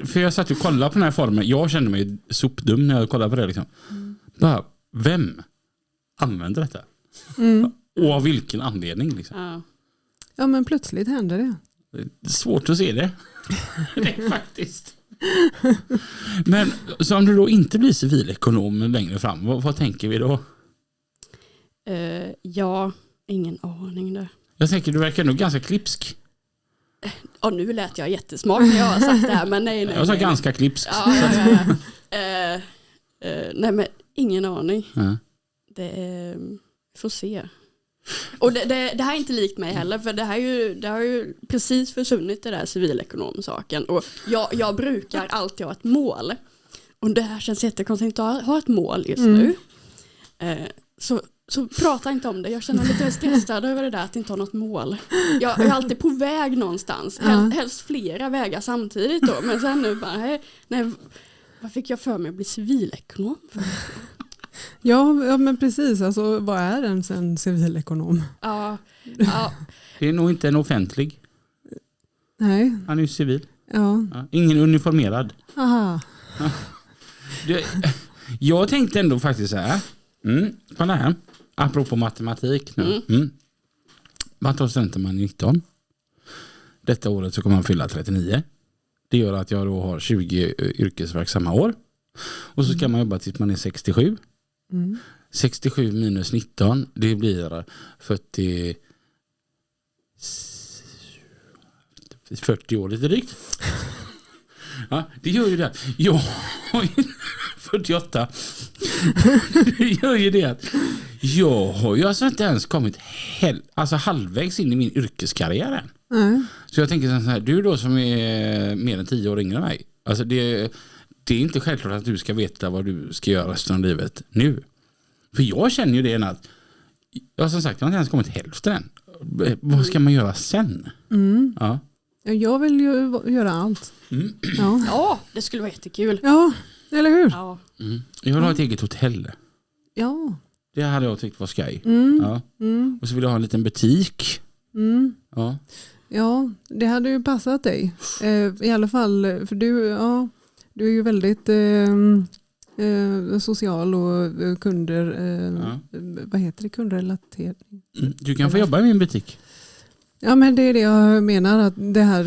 för jag satt och kollade på den här formen. Jag kände mig sopdum när jag kollade på det liksom. Bara, vem använder detta? Och av vilken anledning liksom? Ja, men plötsligt händer det. Det är svårt att se det. Det är faktiskt. Men så om du då inte blir civilekonom längre fram, vad tänker vi då? Ja, ingen aning där. Jag tänker, du verkar nog ganska klipsk. Ja, nu lät jag jättesmart när jag har sagt det här, men nej. Jag sa ganska klipsk. Ja. Nej, men ingen aning. Det är, får se. Och det här är inte likt mig heller, för det har ju precis försvunnit det där civilekonomsaken. Och jag brukar alltid ha ett mål. Och det här känns jättekonstigt att ha ett mål just nu. Så prata inte om det. Jag känner mig lite stressad över det där att inte ha något mål. Jag är alltid på väg någonstans. Helst flera vägar samtidigt då. Men sen nu bara, nej, vad fick jag för mig att bli civilekonom? Ja, men precis. Alltså, vad är ens en civilekonom? Ja. Det är nog inte en offentlig. Nej. Han är ju civil. Ja. Ingen uniformerad. Aha. Jag tänkte ändå faktiskt så här. Kolla här. Apropå matematik nu. Man tar studenten man är 19. Detta året så kommer man fylla 39. Det gör att jag då har 20 yrkesverksamma år. Och så ska man jobba tills man är 67. 67 minus 19, det blir 40 år lite drygt. Ja, det gör ju det. Jag har 48. Det gör ju det att jag har ju alltså inte ens kommit halvvägs in i min yrkeskarriär än. Så jag tänker så här, du då som är mer än 10 år yngre än mig. Alltså det är inte självklart att du ska veta vad du ska göra resten av livet nu. För jag känner ju det att som sagt, jag har inte ens kommit hälften än. Vad ska man göra sen? Ja. Jag vill ju göra allt. Ja, det skulle vara jättekul. Ja, eller hur? Ja. Jag vill ha ett eget hotell. Ja. Det hade jag tyckt var skoj. Ja. Och så vill jag ha en liten butik. Ja, det hade ju passat dig. I alla fall, för du är ju väldigt social och kunder, vad heter det, kundrelatering. Du kan få jobba i min butik. Ja, men det är det jag menar, att det här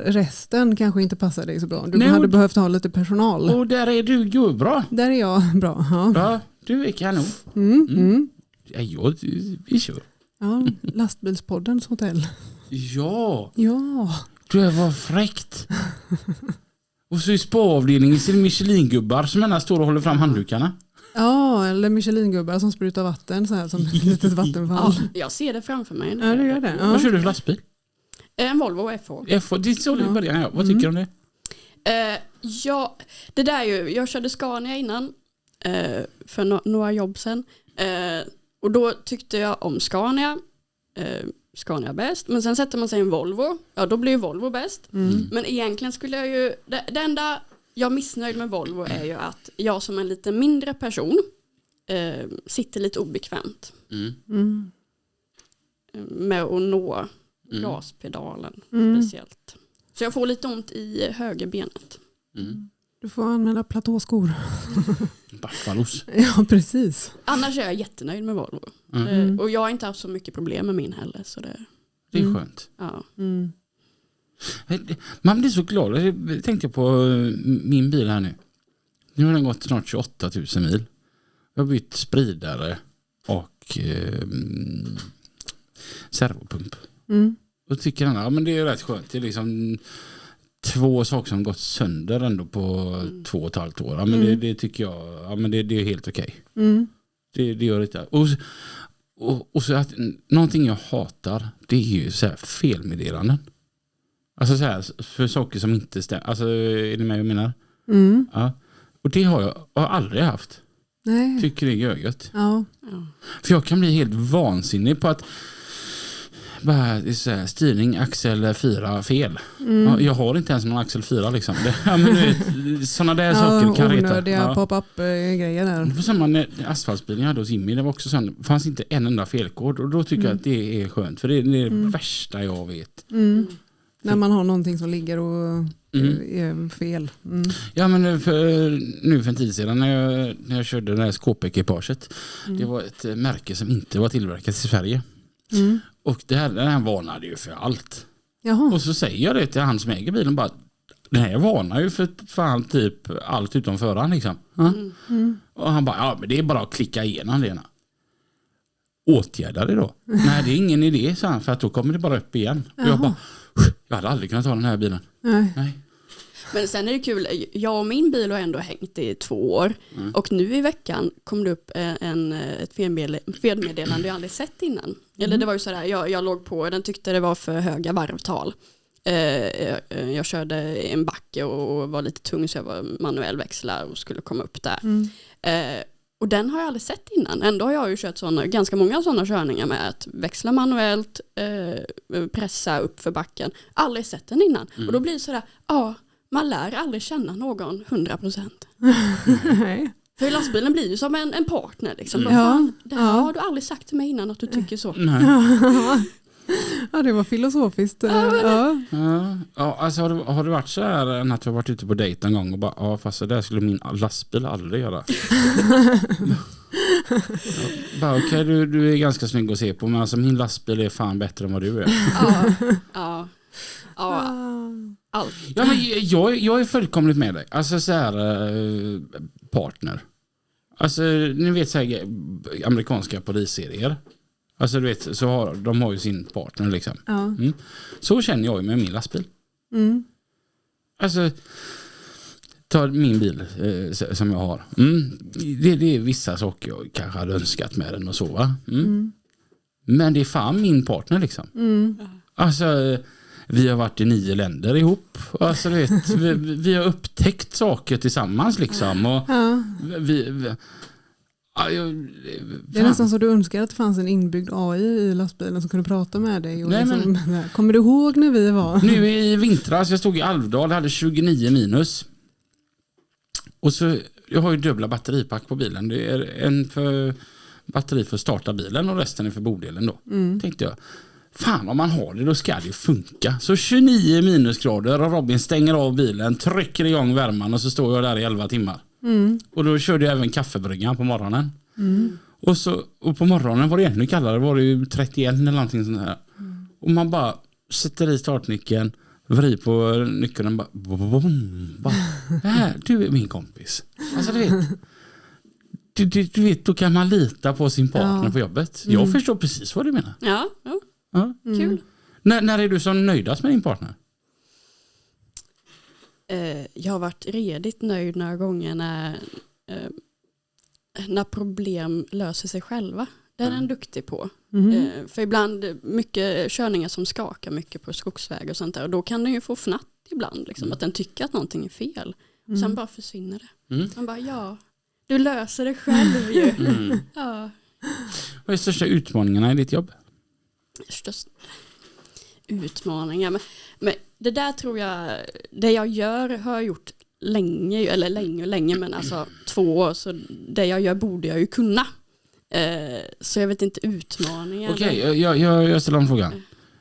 resten kanske inte passar dig så bra. Du hade behövt ha lite personal. Och där är du ju bra. Där är jag bra. Ja, du är kanon. Ja, vi kör. Ja, lastbilspoddens hotell. Ja. Ja. Det var fräckt. Och så i spaavdelningen ser Michelin-gubbar som ena står och håller fram handdukarna. Ja, eller Michelin-gubbar som sprutar vatten så här som ett litet vattenfall. Ja, jag ser det framför mig. Ja, det gör det. Ja. Vad kör du för lastbil? En Volvo FH. FH, det är så det börjar. Vad tycker du om det? Ja, det där jag körde Scania innan för några jobb sedan. Och då tyckte jag om Scania. Scania bäst. Men sen sätter man sig en Volvo. Ja, då blir ju Volvo bäst. Men egentligen skulle jag ju... Det enda jag är missnöjd med Volvo är ju att jag som en lite mindre person sitter lite obekvämt. Med att nå gaspedalen speciellt. Så jag får lite ont i högerbenet. Du får använda platåskor. Buffalos. Ja, precis. Annars är jag jättenöjd med Volvo. Och jag har inte haft så mycket problem med min heller. Så det är skönt. Ja. Man blir så glad. Jag tänkte på min bil här nu. Nu har den gått snart 28 000 mil. Jag har bytt spridare och servopump. Och tycker han, men det är rätt skönt. Det är liksom 2 saker som gått sönder ändå på 2,5 år. Ja, men det tycker jag, ja, men det är helt okej. Det gör det inte. Och så att någonting jag hatar, det är ju så här felmeddelanden. Alltså så här, för saker som inte stämmer. Alltså, är det med jag menar? Ja. Och det har jag aldrig haft. Nej. Tycker det är görgött. Ja. För jag kan bli helt vansinnig på att bara så här, styrning, axel 4 fel. Ja, jag har inte ens någon axel 4 liksom. Sådana där saker kan reta. Onödiga pop-up-grejer där. Det var samma när asfaltbilen jag hade hos Jimmy. Det var också sån, det fanns inte en enda felkod. Och då tycker jag att det är skönt. För det är det värsta jag vet. När man har någonting som ligger och är fel. Ja, men nu för en tid sedan när jag körde det här skåpekipaget. Det var ett märke som inte var tillverkat i Sverige. Och den här varnade ju för allt. Jaha. Och så säger jag det till han som äger bilen bara, den här varnar ju för fan typ allt utom föraren liksom. Och han bara, ja men det är bara att klicka igenom det. Åtgärda det då. Nej, det är ingen idé, sa han, för att då kommer det bara upp igen. Och jag bara, jag hade aldrig kunnat ta den här bilen. Nej. Men sen är det kul, jag och min bil har ändå hängt i 2 år. Och nu i veckan kom det upp ett felmeddelande jag aldrig sett innan. Eller det var ju sådär, jag låg på, den tyckte det var för höga varvtal. Jag körde en backe och var lite tung så jag var manuell växlar och skulle komma upp där. Och den har jag aldrig sett innan. Ändå har jag ju kört ganska många sådana körningar med att växla manuellt, pressa upp för backen. Aldrig sett den innan. Och då blir det sådär, man lär aldrig känna någon 100%. Nej. För lastbilen blir ju som en partner. Liksom. Det här har du aldrig sagt till mig innan att du tycker så. Nej. Ja, det var filosofiskt. Ja, alltså har det varit så här att du har varit ute på dejt en gång och bara, fast det där skulle min lastbil aldrig göra. Okej, du är ganska snygg att se på, men alltså min lastbil är fan bättre än vad du är. Allt. Ja, men jag är fullkomligt med dig. Alltså så här partner. Alltså ni vet så här amerikanska polisserier. Alltså du vet, de har ju sin partner liksom. Så känner jag ju med min lastbil. Alltså ta min bil som jag har. Det är vissa saker jag kanske hade önskat med den och så va. Men det är fan min partner liksom. Alltså vi har varit i 9 länder ihop. Alltså du vet, vi har upptäckt saker tillsammans liksom. Och det är nästan så du önskar att det fanns en inbyggd AI i lastbilen som kunde prata med dig. Och kommer du ihåg när vi var? Nu i vintras, jag stod i Alvdal, hade 29 minus. Och så, jag har ju dubbla batteripack på bilen. Det är en för batteri för att starta bilen och resten är för bordelen då. Tänkte jag. Fan, om man har det, då ska det ju funka. Så 29 minusgrader och Robin stänger av bilen, trycker igång värman och så står jag där i 11 timmar. Och då körde jag även kaffebryggan på morgonen. Och på morgonen var det ännu kallare, var det ju 31 eller någonting sånt här. Och man bara sätter i startnyckeln, vrid på nyckeln och bara du är min kompis. Alltså du vet, då kan man lita på sin partner på jobbet. Jag förstår precis vad du menar. Ja. Kul. När är du så nöjdast med din partner? Jag har varit redigt nöjd några gånger när problem löser sig själva. Det är den duktig på. För ibland mycket körningar som skakar mycket på skogsväg och sånt där. Och då kan den ju få fnatt ibland. Liksom, att den tycker att någonting är fel. Och sen bara försvinner det. Man bara, du löser det själv ju. Ja. Vad är största utmaningarna i ditt jobb? Största utmaningar. Men det där tror jag, det jag gör har jag gjort länge, men alltså 2 år. Så det jag gör borde jag ju kunna. Så jag vet inte utmaningar. Okej, jag ställer en fråga.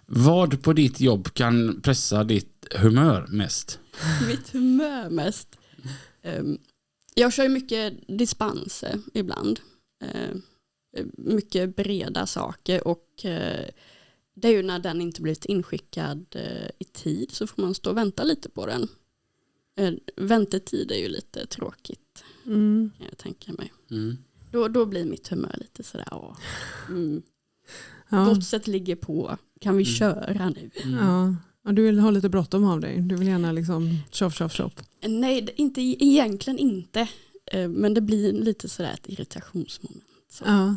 Vad på ditt jobb kan pressa ditt humör mest? Mitt humör mest? Jag kör ju mycket dispenser ibland. Mycket breda saker och det är ju när den inte blivit inskickad i tid så får man stå och vänta lite på den. Väntetid är ju lite tråkigt kan jag tänka mig. Då blir mitt humör lite sådär. Godset ligger på. Kan vi köra nu? Ja, du vill ha lite bråttom av dig. Du vill gärna liksom chop. Nej, egentligen inte. Men det blir lite sådär ett irritationsmoment. Så. Ja.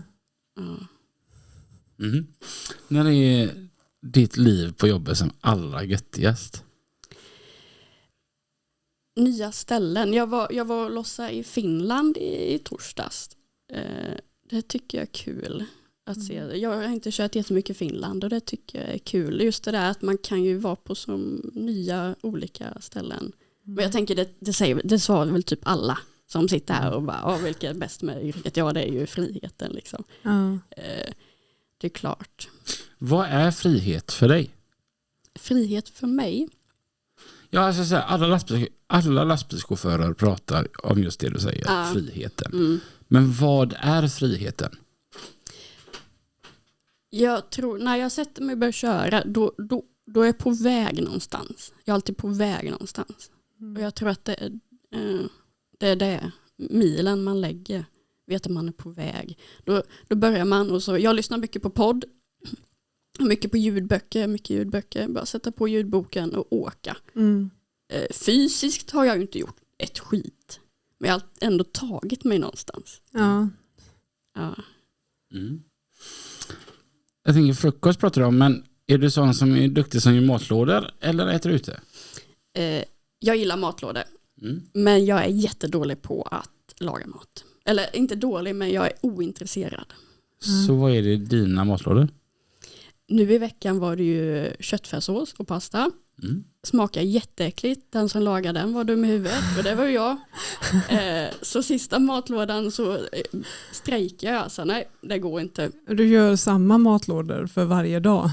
När är ditt liv på jobbet som allra göttigast? Nya ställen. Jag var och lossade i Finland i torsdags. Det tycker jag är kul att se. Jag har inte kört jättemycket Finland och det tycker jag är kul. Just det där att man kan ju vara på så nya olika ställen. Men jag tänker det svarar väl typ alla som sitter här och bara, vilket är bäst med yrket? Ja, det är ju friheten liksom. Det är klart. Vad är frihet för dig? Frihet för mig? Ja, alltså så här, alla lastbilschaufförer pratar om just det du säger, friheten. Men vad är friheten? Jag tror, när jag sätter mig och börjar köra, då är jag på väg någonstans. Jag är alltid på väg någonstans. Och jag tror att det är det. Milen man lägger, vet att man är på väg. Då börjar man, och så, jag lyssnar mycket på podd, mycket på ljudböcker. Bara sätta på ljudboken och åka. Fysiskt har jag ju inte gjort ett skit. Men jag har ändå tagit mig någonstans. Ja. Jag tänker frukost pratar du om, men är du sån som är duktig som gör matlådor eller äter du ute? Jag gillar matlådor. Men jag är jättedålig på att laga mat. Eller inte dålig, men jag är ointresserad. Så vad är det i dina matlådor? Nu i veckan var det ju köttfärssås och pasta. Smakar jätteäckligt. Den som lagade den var dum i huvudet. Och det var ju jag. Så sista matlådan så strejkar jag. Så nej, det går inte. Du gör samma matlådor för varje dag?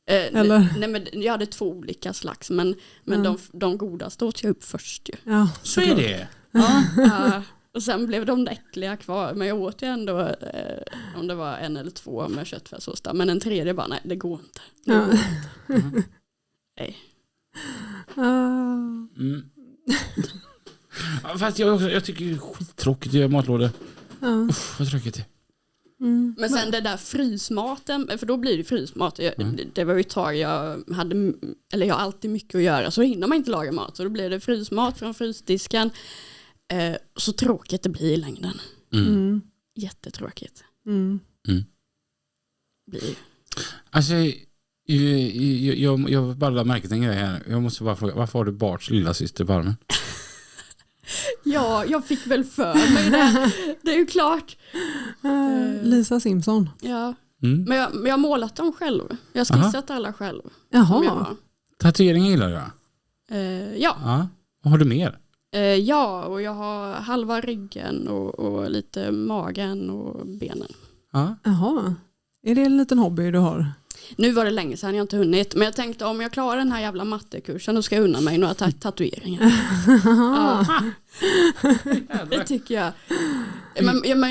Eller? Nej, men jag hade 2 olika slags. Men de godaste åt jag upp först ju. Ja, så är det. Och sen blev de äckliga kvar. Men jag åt ju ändå om det var 1 eller 2 med köttfärssås. Men en tredje bara, nej, det går inte. Nej. Fast jag tycker det är skittråkigt att göra matlådor. Vad tråkigt det är. Men sen det där frysmaten, för då blir det frysmat. Det var ju ett tag jag har alltid mycket att göra, så hinner man inte laga mat. Så då blir det frysmat från frysdisken. Så tråkigt det blir i längden. Jättetråkigt. Blir. Alltså jag bara märkt en grej här. Jag måste bara fråga, varför har du Barts lilla syster på armen? Ja, jag fick väl för mig det. Det är ju klart. Lisa Simpson. Ja. Men jag har målat dem själv. Jag har skissat alla själv. Jaha. Tatueringen gillar du? Ja. Vad har du mer? Ja, och jag har halva ryggen och lite magen och benen. Jaha. Är det en liten hobby du har? Nu var det länge sedan, jag har inte hunnit. Men jag tänkte, om jag klarar den här jävla mattekursen, då ska jag unna mig några tatueringar. Det tycker jag.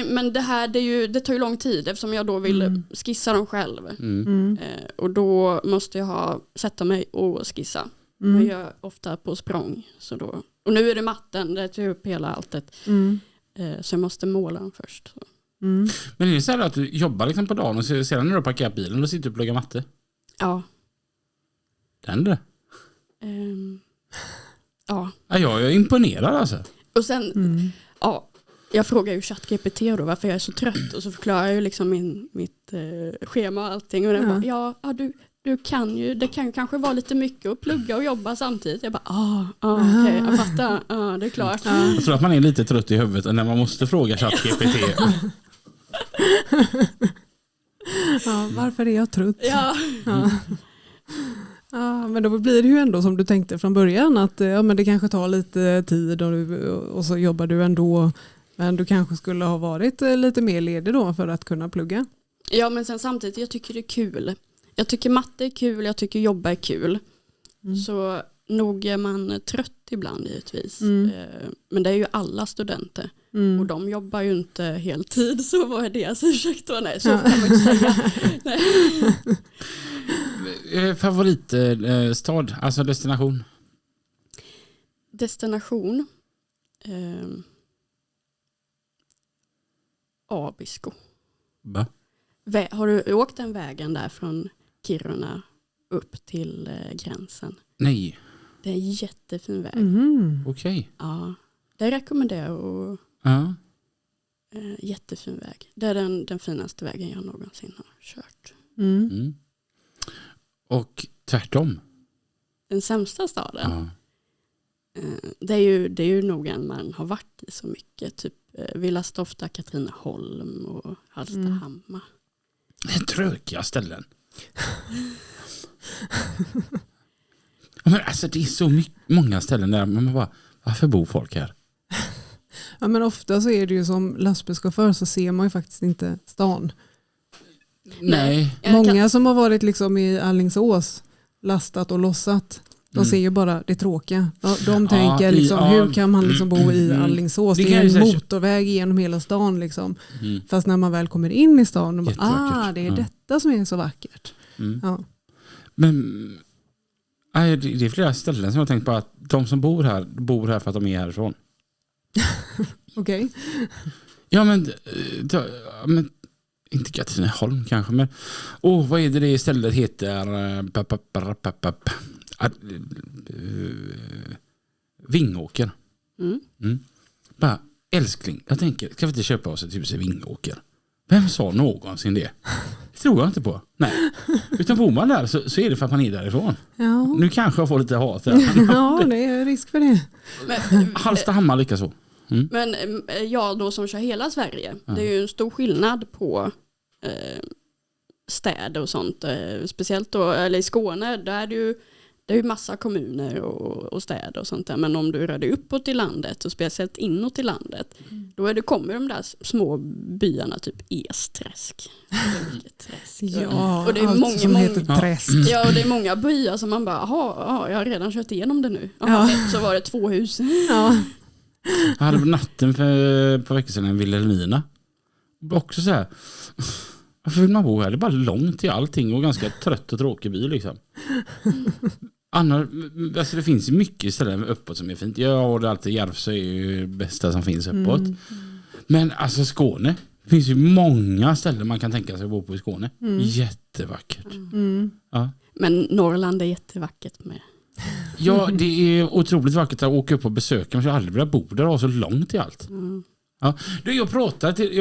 Men det här, det tar ju lång tid, eftersom jag då vill skissa dem själv. Och då måste jag sätta mig och skissa. Jag gör ofta på språng. Så då, och nu är det matten, det tar upp hela alltet. Så jag måste måla dem först. Så. Men är det så här att du jobbar liksom på dagen och sedan när du parkerar bilen och sitter och pluggar matte? Ja. Den det? Ja. Jag är imponerad alltså. Och sen, Jag frågar ju ChatGPT då varför jag är så trött och så förklarar jag ju liksom mitt schema och allting och den bara, du kan ju, det kan ju kanske vara lite mycket att plugga och jobba samtidigt. Jag bara, okej, jag fattar, det är klart. Jag tror att man är lite trött i huvudet när man måste fråga ChatGPT. Varför är jag trött? Ja. Ja, men då blir det ju ändå som du tänkte från början att men det kanske tar lite tid och så jobbar du ändå, men du kanske skulle ha varit lite mer ledig då för att kunna plugga. Ja, men sen samtidigt, jag tycker det är kul. Jag tycker matte är kul, jag tycker jobba är kul. Så nog är man trött ibland givetvis. Men det är ju alla studenter. Och de jobbar ju inte heltid, så vad är deras ursäkt då? Nej, så kan man inte säga. Favoritstad, alltså destination? Destination? Abisko. Va? Har du åkt den vägen där från Kiruna upp till gränsen? Nej. Det är en jättefin väg. Okej. Ja, det rekommenderar jag. Ja. Jättefin väg. Det är den finaste vägen jag någonsin har kört. Och tvärtom? Den sämsta staden? Ja. Det är ju nog en man har varit i så mycket. Typ Villastofta, Katrineholm och Hallstahammar. Det är trökiga ställen. Men alltså det är så många ställen där man bara, varför bor folk här? Ja, men ofta så är det ju som lastbilschaufför så ser man ju faktiskt inte stan. Nej. Många som har varit liksom i Alingsås lastat och lossat, de ser ju bara det tråkiga. De tänker liksom, hur kan man liksom bo i Alingsås? Det är en motorväg genom hela stan liksom. Fast när man väl kommer in i stan, de bara, det är detta som är så vackert. Ja. Men det är flera ställen som jag tänkt på att de som bor här för att de är härifrån. Okej. Ja, men inte Katrineholm kanske, men vad är det istället heter? Vingåker. Bara, älskling, jag tänker, ska vi inte köpa oss ett hus i Vingåker? Vem sa någonsin det? Det tror jag inte på. Nej. Utan bor man där så är det för att man är därifrån. Ja. Nu kanske jag får lite hat här. Ja, det är risk för det. Hallstahammar likaså. Men jag då som kör hela Sverige, det är ju en stor skillnad på städer och sånt. Speciellt då, eller i Skåne, där det är ju massa kommuner och städer och sånt där. Men om du rör dig uppåt i landet och speciellt inåt i landet, då kommer de där små byarna typ Esträsk. Ja, och det är allt många, som heter träsk. Ja, och det är många byar som man bara, jag har redan kört igenom det nu. Så var det 2 hus. Ja. Jag hade på natten på veckor sedan en Vilhelmina. Också så här, varför vill man bo här? Det är bara långt till allting och ganska trött och tråkig by liksom. Alltså det finns mycket ställen uppåt som är fint. Ja, och det alltid Järvsö är ju det bästa som finns uppåt. Men alltså Skåne, det finns ju många ställen man kan tänka sig att bo på i Skåne. Jättevackert. Ja. Men Norrland är jättevackert med. Ja, det är otroligt vackert att åka upp och besöka, men jag har aldrig velat bo där och så långt till allt. Ja. Jag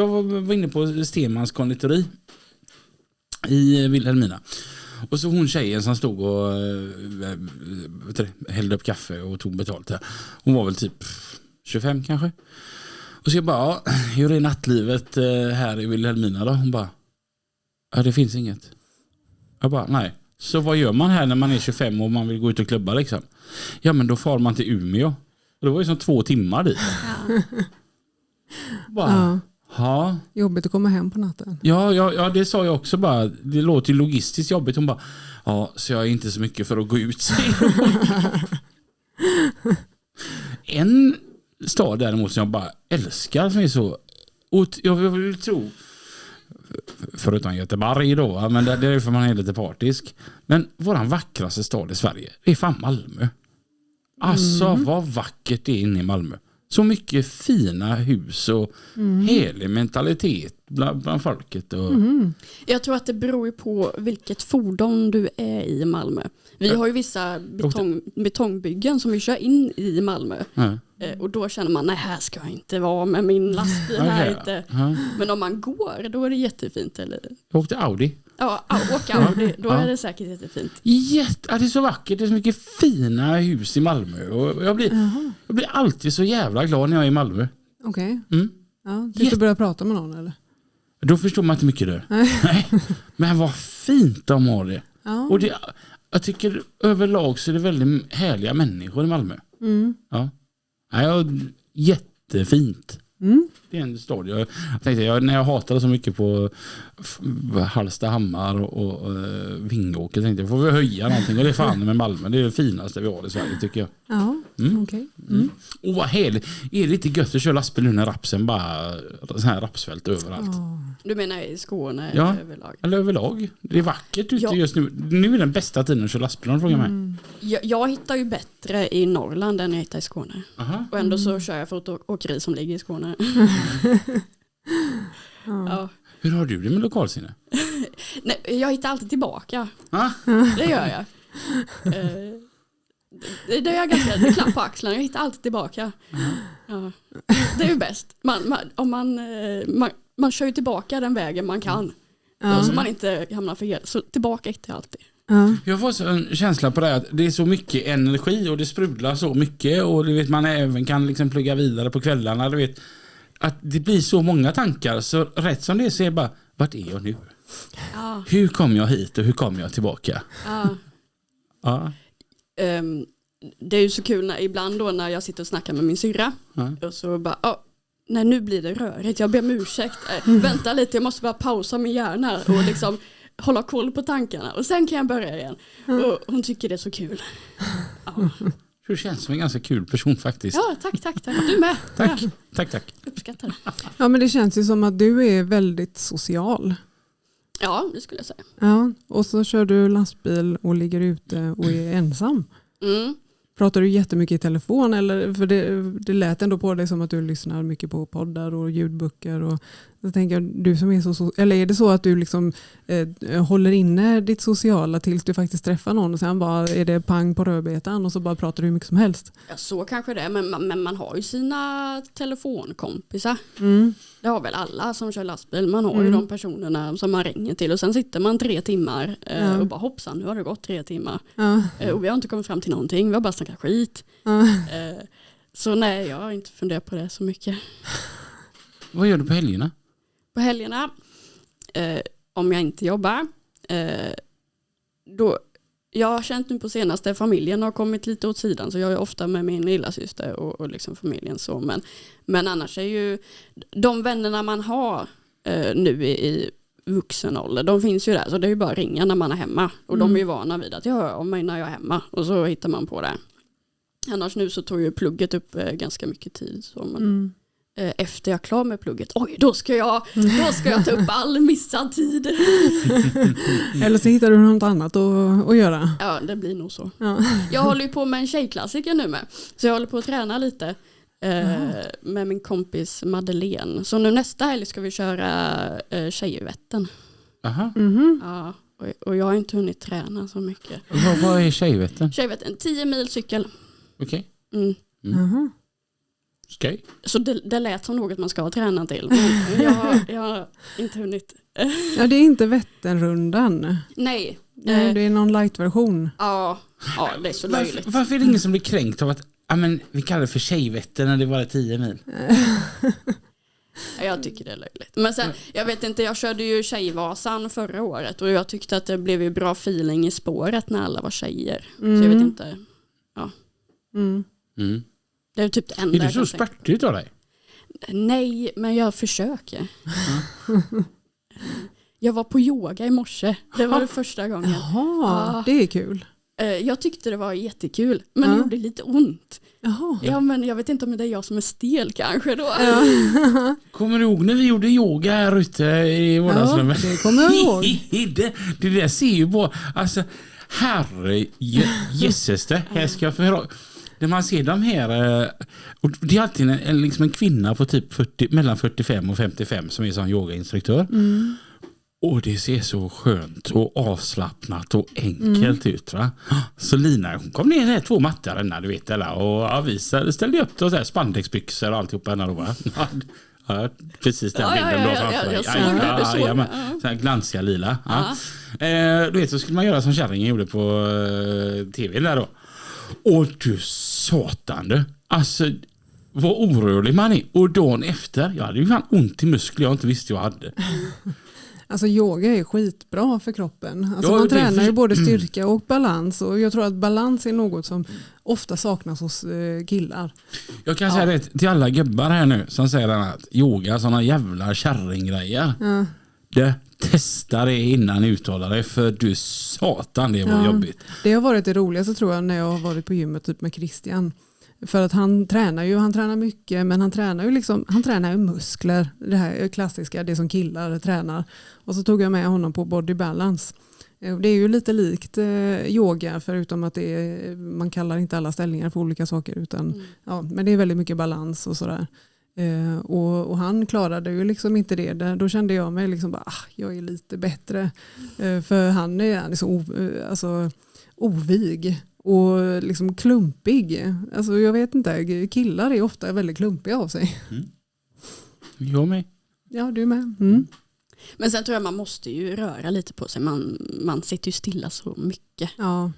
var inne på Stenmans konditori i Vilhelmina. Och så hon tjejen som stod och hällde upp kaffe och tog betalt där. Hon var väl typ 25 kanske. Och så jag bara, hur är nattlivet här i Vilhelmina då? Hon bara, det finns inget. Jag bara, nej. Så vad gör man här när man är 25 och man vill gå ut och klubba liksom? Ja, men då far man till Umeå. Och det var ju som 2 timmar dit. Bara, ja. Jobbigt att komma hem på natten. Ja, det sa jag också bara. Det låter ju logistiskt jobbigt. Hon bara, så jag är inte så mycket för att gå ut. En stad däremot som jag bara älskar, som är så, jag vill tro, förutom Göteborg då, men det är för man är lite partisk. Men våran vackraste stad i Sverige, det är fan Malmö. Alltså vad vackert det är inne i Malmö. Så mycket fina hus och helig mentalitet bland folket. Och... Jag tror att det beror på vilket fordon du är i Malmö. Vi har ju vissa betongbyggen som vi kör in i Malmö. Och då känner man, nej här ska jag inte vara med min lastbil. Här inte. Men om man går, då är det jättefint. Eller? Jag åkte Audi. Ja, åka Audi, då är det säkert jättefint. Det är så vackert, det är så mycket fina hus i Malmö. Och jag blir alltid så jävla glad när jag är i Malmö. Okej. Ja, du börjar prata med någon eller? Då förstår man inte mycket där. Nej. Men vad fint de har det. Ja. Och jag tycker överlag så är det väldigt härliga människor i Malmö. Ja. Jättefint. Det är en stad. Jag tänkte, när jag hatade så mycket på Hallstahammar och Vingåker, tänkte jag får vi höja någonting. Och det är fan med Malmö. Det är det finaste vi har i Sverige, tycker jag. Ja, okej. Och vad härligt. Är det lite gött att köra lastbil nu när rapsen bara så här rapsfält överallt? Du menar i Skåne överlag? Eller överlag. Det är vackert ute just nu. Nu är den bästa tiden att köra lastbil, frågar mig. Jag hittar ju bättre i Norrland än jag hittar i Skåne. Aha. Och ändå så kör jag för ett åkeri som ligger i Skåne. Ja. Hur har du det med lokalsinne? Nej, jag hittar alltid tillbaka. Det gör jag. Det är jag ganska klapp på axlarna. Jag hittar alltid tillbaka. Ja. Det är ju bäst. Man kör ju tillbaka den vägen man kan. Så man inte hamnar fel. Så tillbaka hittar jag alltid. Jag får så en känsla på det att det är så mycket energi och det sprudlar så mycket och du vet, man även kan liksom plugga vidare på kvällarna, du vet, att det blir så många tankar, så rätt som det är så är det bara, vart är jag nu? Ja. Hur kom jag hit och hur kom jag tillbaka? Ja. Det är ju så kul ibland då när jag sitter och snackar med min syrra och så bara, nej nu blir det rörigt, jag ber om ursäkt, vänta lite, jag måste bara pausa min hjärna och liksom hålla koll på tankarna och sen kan jag börja igen. Och hon tycker det är så kul. Ja. Du känns som en ganska kul person faktiskt. Ja, tack. Du med. Tack. Uppskattar. Ja, men det känns ju som att du är väldigt social. Ja, det skulle jag säga. Ja, och så kör du lastbil och ligger ute och är ensam. Pratar du jättemycket i telefon? Eller, för det lät ändå på dig som att du lyssnar mycket på poddar och ljudböcker. Och så tänker jag, du som är så, eller är det så att du liksom håller inne ditt sociala tills du faktiskt träffar någon och sen bara är det pang på rödbetan och så bara pratar du hur mycket som helst? Ja, så kanske det är, men man har ju sina telefonkompisar. Det har väl alla som kör lastbil. Man har ju de personerna som man ringer till och sen sitter man 3 timmar och bara hoppsan, nu har det gått 3 timmar. Och vi har inte kommit fram till någonting, vi har bara snackat skit. Så nej, jag har inte funderat på det så mycket. Vad gör du på helgerna? På helgerna, om jag inte jobbar, då, jag har känt nu på senaste, familjen har kommit lite åt sidan, så jag är ofta med min lilla syster och liksom familjen så, men annars är ju de vännerna man har nu i vuxen ålder, de finns ju där, så det är ju bara att ringa när man är hemma och de är ju vana vid att jag hör om mig när jag är hemma och så hittar man på det. Annars nu så tog ju plugget upp ganska mycket tid så, men efter jag är klar med plugget, då ska jag ta upp all missad tid. Eller så hittar du något annat att göra. Ja, det blir nog så. Ja. Jag håller ju på med en tjejklassiker nu med. Så jag håller på att träna lite med min kompis Madeleine. Så nu nästa helg ska vi köra Tjejvätten. Aha. Ja, och jag har inte hunnit träna så mycket. Vad är Tjejvätten? Tjejvätten, 10 mil cykel. Okej. Okay. Så det lät som något man ska ha tränat till. Men jag har inte hunnit. Ja, det är inte Vätternrundan. Nej. Nej, det är någon light-version. Ja, det är så löjligt. Varför är det ingen som blir kränkt av att vi kallar det för Tjejvätten när det var 10 mil? Jag tycker det är löjligt. Men sen, jag vet inte, jag körde ju Tjejvasan förra året och jag tyckte att det blev ju bra feeling i spåret när alla var tjejer. Så jag vet inte. Ja. Det är typ det enda. Är du så spärtigt av dig? Nej, men jag försöker. Jag var på yoga i morse. Det var det första gången. Jaha, det är kul. Jag tyckte det var jättekul, men det gjorde lite ont. Jaha. Ja, men jag vet inte om det är jag som är stel kanske då. Kommer du ihåg när vi gjorde yoga här ute i vardagsrummet? Ja, det kommer jag ihåg. Det där ser ju bara, alltså, herre jesses det. Här ska jag förhöra. När man ser de här, och det är alltid liksom en kvinna på typ mellan 45 och 55 som är som yogainstruktör. Och det ser så skönt och avslappnat och enkelt ut, va? Så Lina, hon kom ner här 2 mattor, du vet, eller, och vi ställde upp då, så här spandexbyxor och alltihopa henne då, va? Ja, precis den bilden då framför dig. Så här glansiga lila. Ja. Du vet, så skulle man göra som kärringen gjorde på tv där då. Och du satan du. Alltså, vad orolig man är. Och dagen efter, jag hade ju fan ont i muskler jag inte visste jag hade. Alltså yoga är skitbra för kroppen. Alltså man tränar ju både styrka och balans. Och jag tror att balans är något som ofta saknas hos killar. Jag kan säga det till alla gubbar här nu som säger att yoga, sådana jävla kärringgrejer. Ja. Det testar det innan uttalar det, för du satan, det var jobbigt. Det har varit det roligaste tror jag när jag har varit på gymmet typ med Christian. För att han tränar mycket, men han tränar ju muskler, det här klassiska, det som killar tränar. Och så tog jag med honom på body balance. Det är ju lite likt yoga, förutom att man kallar inte alla ställningar för olika saker, utan men det är väldigt mycket balans och sådär. Och han klarade ju liksom inte det. Då kände jag mig liksom bara, jag är lite bättre. För han är så ovig. Och liksom klumpig. Alltså jag vet inte, killar är ofta väldigt klumpiga av sig. Jag med. Ja, du med. Men sen tror jag man måste ju röra lite på sig. Man sitter ju stilla så mycket. Ja.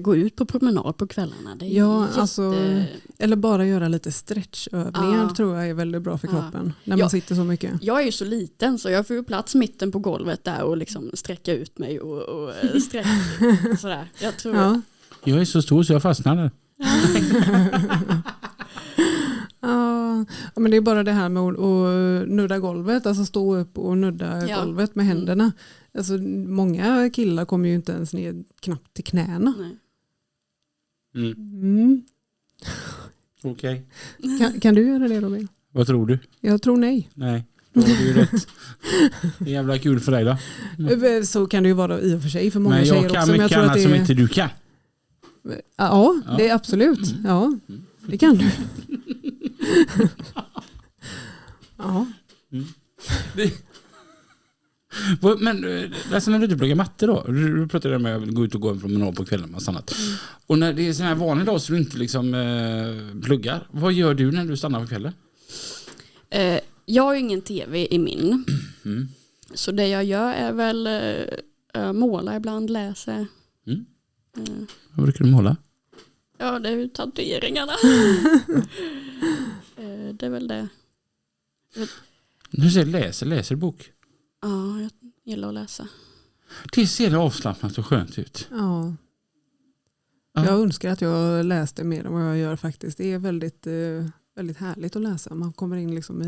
Gå ut på promenad på kvällarna. Det är eller bara göra lite stretchövningar tror jag är väldigt bra för kroppen. När man sitter så mycket. Jag är ju så liten så jag får ju plats mitten på golvet där och liksom sträcka ut mig och sträcka sådär. Jag tror Jag är så stor så jag fastnar där. Ja, men det är bara det här med att nudda golvet, alltså stå upp och nudda golvet med händerna. Alltså många killar kommer ju inte ens ner knappt till knäna. Okej. Kan du göra det, Robin? Vad tror du? Jag tror nej. Nej, då har du ju rätt. Det är jävla kul för dig då. Så kan det ju vara i och för sig för många tjejer också. Men jag kan mycket annat som inte du kan. Ja, det är absolut. Ja, det kan du. Ja. Men alltså när du inte pluggar matte då, du pratade om att gå ut och gå en promenad på kvällen och annat. Och när det är sån här vanlig dag så du inte liksom pluggar, vad gör du när du stannar på kvällen? Jag har ju ingen tv i min. Så det jag gör är väl måla ibland, läsa. Vad brukar du måla? Ja, det är ju tatueringarna. Det är väl det. Du säger läser bok? Ja, jag gillar att läsa. Det ser avslappnat och skönt ut. Ja. Jag önskar att jag läste mer än vad jag gör faktiskt. Det är väldigt, väldigt härligt att läsa. Man kommer in liksom i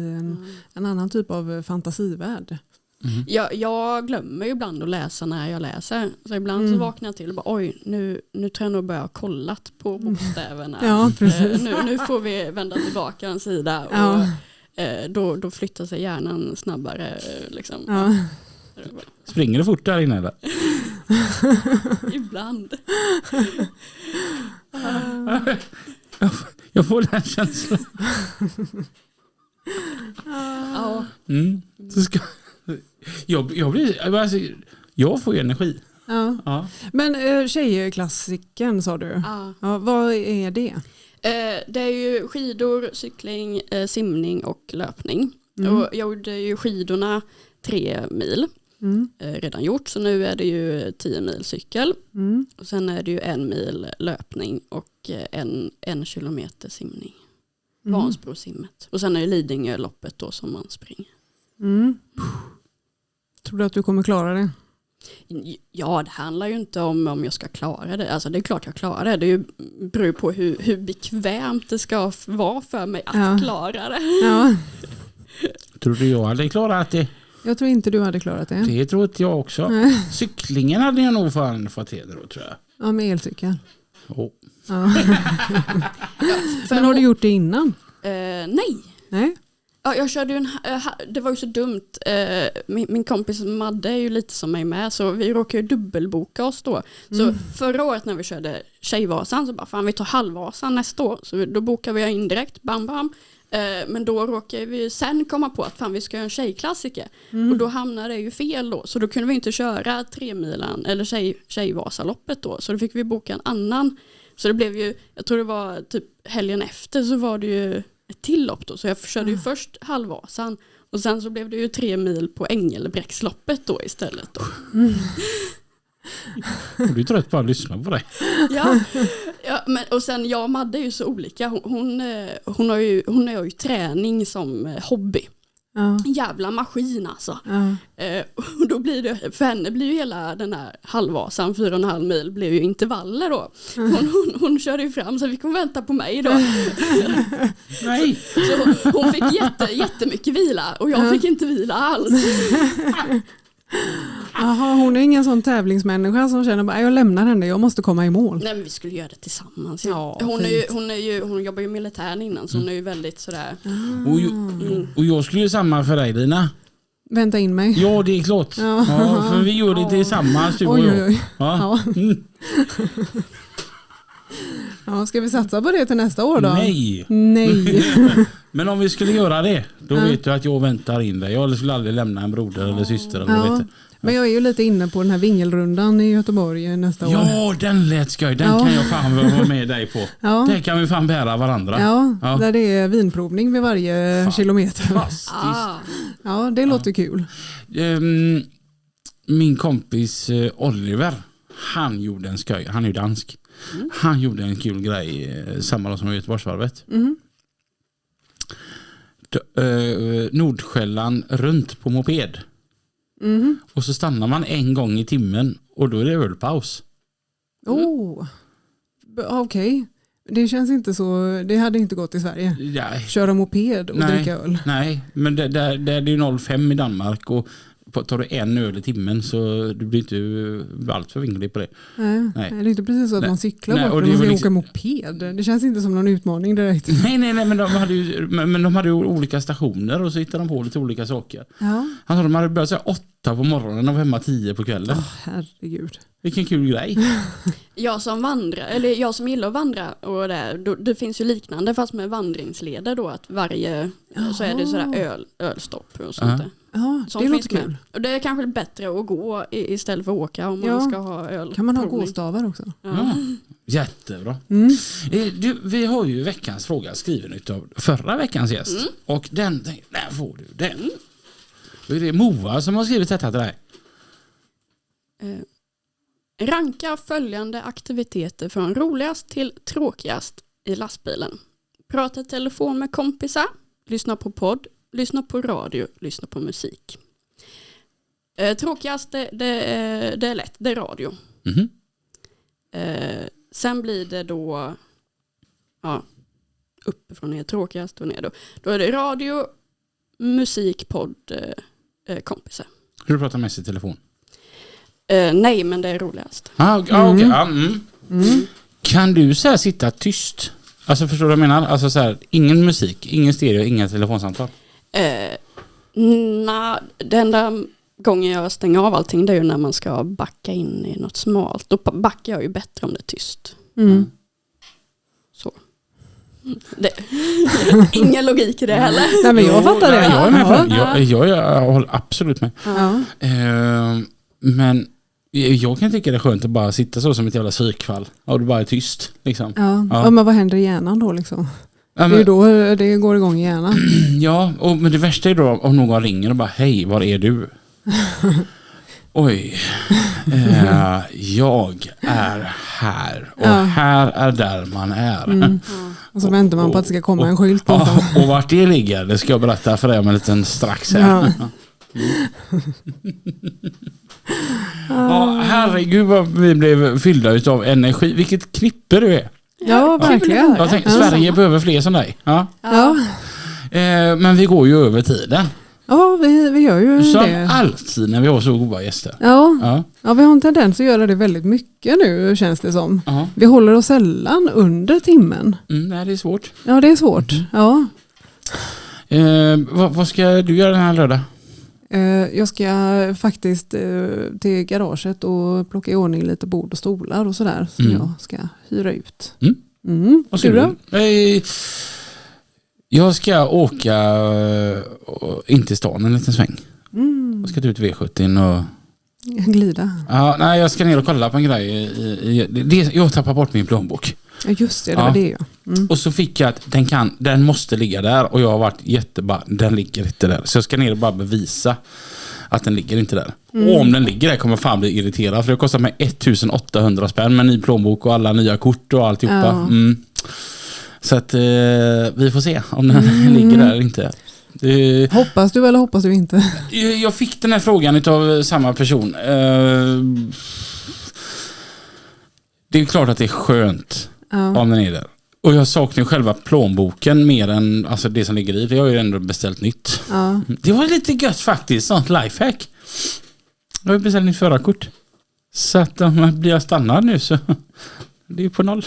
en annan typ av fantasivärld. Jag glömmer ju ibland att läsa när jag läser. Så ibland så vaknar jag till och bara, oj, nu tror jag nog börja kolla på bokstäverna. Ja, precis. Nu får vi vända tillbaka en sida och då flyttar sig hjärnan snabbare. Liksom. Ja. Springer du fort där inne eller? Ibland. Jag får den känslan. Så ska jag får ju energi. Ja. Men tjejklassiken sa du. Ja, vad är det? Det är ju skidor, cykling, simning och löpning. Och jag gjorde ju skidorna 3 mil redan gjort. Så nu är det ju 10 mil cykel. Och sen är det ju 1 mil löpning och 1 kilometer simning. Vansbrosimmet. Och sen är det Lidingöloppet då som man springer. Tror du att du kommer klara det? Ja, det handlar ju inte om jag ska klara det. Alltså det är klart jag klarar det. Det beror på hur bekvämt det ska vara för mig att klara det. Ja. Tror du jag hade klarat det? Jag tror inte du hade klarat det. Det tror inte jag också. Cyklingen hade jag nog fått heder då, tror jag. Ja, med elcykel. Ja. Men har du gjort det innan? Nej. Ja, jag körde ju det var ju så dumt. Min kompis Madde är ju lite som mig med, så vi råkade ju dubbelboka oss då. Så förra året när vi körde Tjejvasan så bara, fan vi tar halvvasan nästa år. Så då bokade vi in direkt, bam bam. Men då råkade vi sen komma på att fan, vi ska göra en tjejklassiker. Och då hamnade det ju fel då. Så då kunde vi inte köra 3-milen eller tjejvasaloppet då. Så då fick vi boka en annan. Så det blev ju, jag tror det var typ helgen efter så var det ju ett till lopp då. Så jag körde ju först halvvasan. Och sen så blev det ju 3 mil på Engelbrektsloppet då istället då. Du är trött på att lyssna på dig. Ja, men och sen jag och Madde är ju så olika. Hon har ju träning som hobby. Jävla maskin alltså. Och då blir det, för henne blir ju hela den här halvvasan 4,5 mil blev ju intervaller då. Hon körde ju fram så vi kom vänta på mig då. Nej. Så hon fick jättemycket vila och jag fick inte vila alls. Jaha, hon är ingen sån tävlingsmänniska som känner att jag lämnar henne, jag måste komma i mål. Nej, men vi skulle göra det tillsammans. Ja, hon jobbar ju militären innan så hon är ju väldigt sådär. Och jag skulle ju samma för dig, Lina. Vänta in mig. Ja, det är klart. Ja, för vi gör det tillsammans, du och jag. Oj. Ja. Ja, ska vi satsa på det till nästa år då? Nej. Men om vi skulle göra det, då vet du att jag väntar in dig. Jag skulle aldrig lämna en broder eller syster. Eller vet. Men jag är ju lite inne på den här vingelrundan i Göteborg nästa år. Ja, den lät skoj. Den kan jag fan vara med dig på. Ja. Det kan vi fan bära varandra. Ja, där det är vinprovning vid varje kilometer. Fantastiskt. Ja, det låter kul. Min kompis Oliver, han gjorde en skoj. Han är ju dansk. Han gjorde en kul grej samma dag som i Göteborgsvarvet. Nordsjälland runt på moped. Och så stannar man en gång i timmen och då är det ölpaus. Okej. Det känns inte så, det hade inte gått i Sverige. Köra moped och dricka öl. Nej, men det är ju 0,5 i Danmark och tar du en öl i timmen så du blir inte allt för vinglig på det. Nej. Det är inte precis så att man cyklar bort och man ska åka moped. Det känns inte som någon utmaning direkt. Nej, men de hade ju olika stationer och så hittade de på lite olika saker. Ja. Alltså, de hade börjat säga 8 på morgonen och 5-10 på kvällen. Herregud. Vilken kul grej. Jag som gillar att vandra och det finns ju liknande fast med vandringsleder då att varje så är det sådär ölstopp och sånt där. Ja, det låter kul. Och det är kanske bättre att gå istället för att åka om man ska ha öl. Kan man ha gåstavar också? Ja. Jättebra. Vi har ju veckans fråga skriven utav förra veckans gäst. Och där får du den. Då är det Moa som har skrivit detta till dig. Ranka följande aktiviteter från roligast till tråkigast i lastbilen. Prata i telefon med kompisar, lyssna på podd, lyssna på radio, lyssna på musik. Tråkigast det är lätt, det är radio. Sen blir det då uppifrån ner, tråkigast och ner då. Då är det radio, musik, podd, kompisar. Hur pratar mest i telefon? Nej, men det är roligast. Kan du så här sitta tyst? Alltså förstår du vad jag menar? Alltså så här, ingen musik, ingen stereo, inga telefonsamtal. Den enda gången jag stänger av allting det är ju när man ska backa in i något smalt. Då backar jag ju bättre om det är tyst. Så. Ingen logik i det heller. Nej, men jag fattar det. Jag är med på det. Jag håller absolut med. Men jag kan tycka det är skönt att bara sitta så som ett jävla psykfall. Och det bara är tyst. Liksom. Ja, men vad händer i hjärnan då liksom? Det är ju då det går igång i hjärnan. Ja, men det värsta är då om någon ringer och bara hej, var är du? Oj, jag är här. Och här är där man är. Och så väntar man på att det ska komma en skylt. Och vart det ligger, det ska jag berätta för dig om en liten strax här. Herregud vad vi blev fyllda utav energi. Vilket knippe du är. Ja, verkligen. Jag tänkte, Sverige behöver fler som dig. Men vi går ju över tiden. Ja, vi gör ju som det. Som alltid när vi har så goda gäster. Ja, vi har en tendens att göra det väldigt mycket nu, känns det som. Vi håller oss sällan under timmen. Nej, det är svårt. Ja, det är svårt. Ja. Vad ska du göra den här lördag? Jag ska faktiskt till garaget och plocka i ordning lite bord och stolar och sådär som jag ska hyra ut. Vad ska du? Jag ska åka in till stan en liten sväng. Jag ska ut V70 och glida. Ja, nej, jag ska ner och kolla på en grej. Jag tappar bort min plånbok. Ja, just det, det var det ja. Och så fick jag att den måste ligga där. Och jag har varit den ligger inte där. Så jag ska ner och bara bevisa att den ligger inte där. Och om den ligger där kommer jag fan bli irriterad. För det kostar mig 1800 spänn med ny plånbok och alla nya kort och alltihopa. Så att vi får se om den ligger där eller inte. Hoppas du eller hoppas du inte? Jag fick den här frågan av samma person. Det är klart att det är skönt om den är där. Och jag saknar själva plånboken mer än alltså det som ligger i. Det har ju ändå beställt nytt. Det var lite gött faktiskt, sånt lifehack. Jag har beställt nytt förarkort. Så att om blir jag stannad nu så det är ju på 0.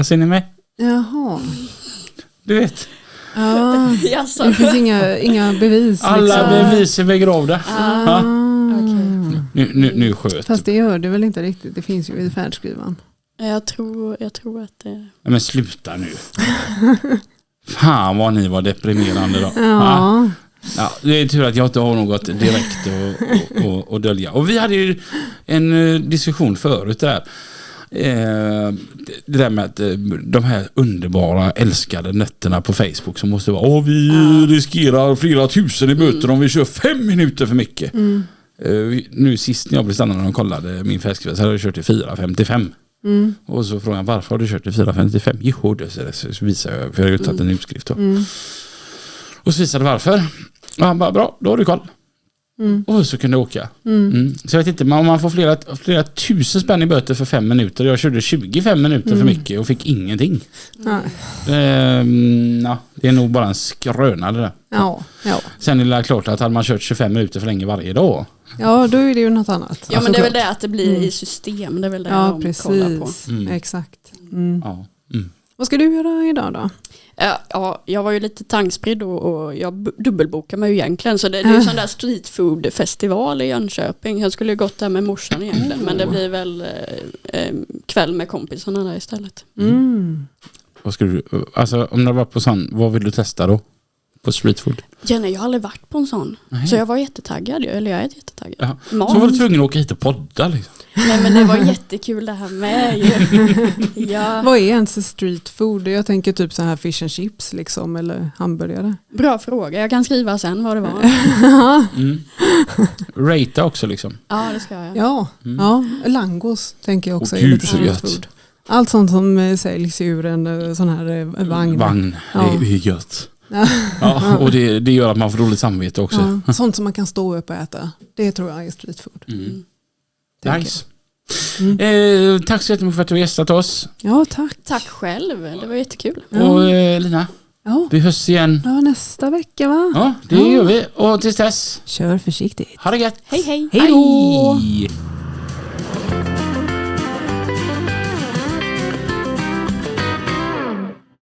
Ser ni med? Jaha. Du vet. Det finns inga bevis. Alla bevis är begravda. Nu sköt. Fast det gör det väl inte riktigt. Det finns ju i färdskrivaren. Jag tror att det... Men sluta nu. Fan vad ni var deprimerande då. Ja, det är tur att jag inte har något direkt att dölja. Och vi hade ju en diskussion förut där. Det där med att de här underbara älskade nötterna på Facebook som måste vara vi riskerar flera tusen i böter om vi kör 5 minuter för mycket. Nu sist när jag blev stannad och kollade min färdskrivare så hade jag kört till 4,55. Och så frågade jag varför har du kört till 4,55? Jo, så visar jag, för jag har ju tagit en utskrift då. Och så visade varför. Och han bara, bra, då har du koll. Och så kunde jag åka. Så jag vet inte, om man får flera tusen spänn i böter för 5 minuter. Jag körde 25 minuter för mycket och fick ingenting. Det är nog bara en skröna det där. Ja. Sen är det klart att hade man kört 25 minuter för länge varje dag. Ja, då är det ju något annat. Ja, men det är väl det att det blir i system. Det är väl det de kollar på. Exakt. Ja. Vad ska du göra idag då? Ja, jag var ju lite tankspridd och jag dubbelbokade mig ju egentligen. Så det är ju sån där street food festival i Jönköping. Jag skulle ju gått där med morsan egentligen. Men det blir väl kväll med kompisarna där istället. Vad ska du, alltså om du var på sån, vad vill du testa då? På street food? Jenny, jag har aldrig varit på en sån. Nej. Så jag var jättetaggad. Eller jag är jättetaggad. Så var du tvungen att åka hit och podda liksom. Nej, men det var jättekul det här med. Ja. Vad är ens street food? Jag tänker typ så här fish and chips liksom, eller hamburgare. Bra fråga. Jag kan skriva sen vad det var. Rata också liksom. Ja, det ska jag. Ja, langos tänker jag också är lite street food. Allt sånt som säljs ur en sån här vagn. Det är gött. Ja, och det gör att man får dåligt samvete också. Ja, sånt som man kan stå upp och äta. Det tror jag är street food. Nice. Tack så jättemycket för att du har gästat oss. Ja, tack. Tack själv. Det var jättekul. Och Lina, vi hörs igen. Ja, nästa vecka va? Ja, det gör vi. Och tills dess. Kör försiktigt. Ha det gött. Hej. Hej då.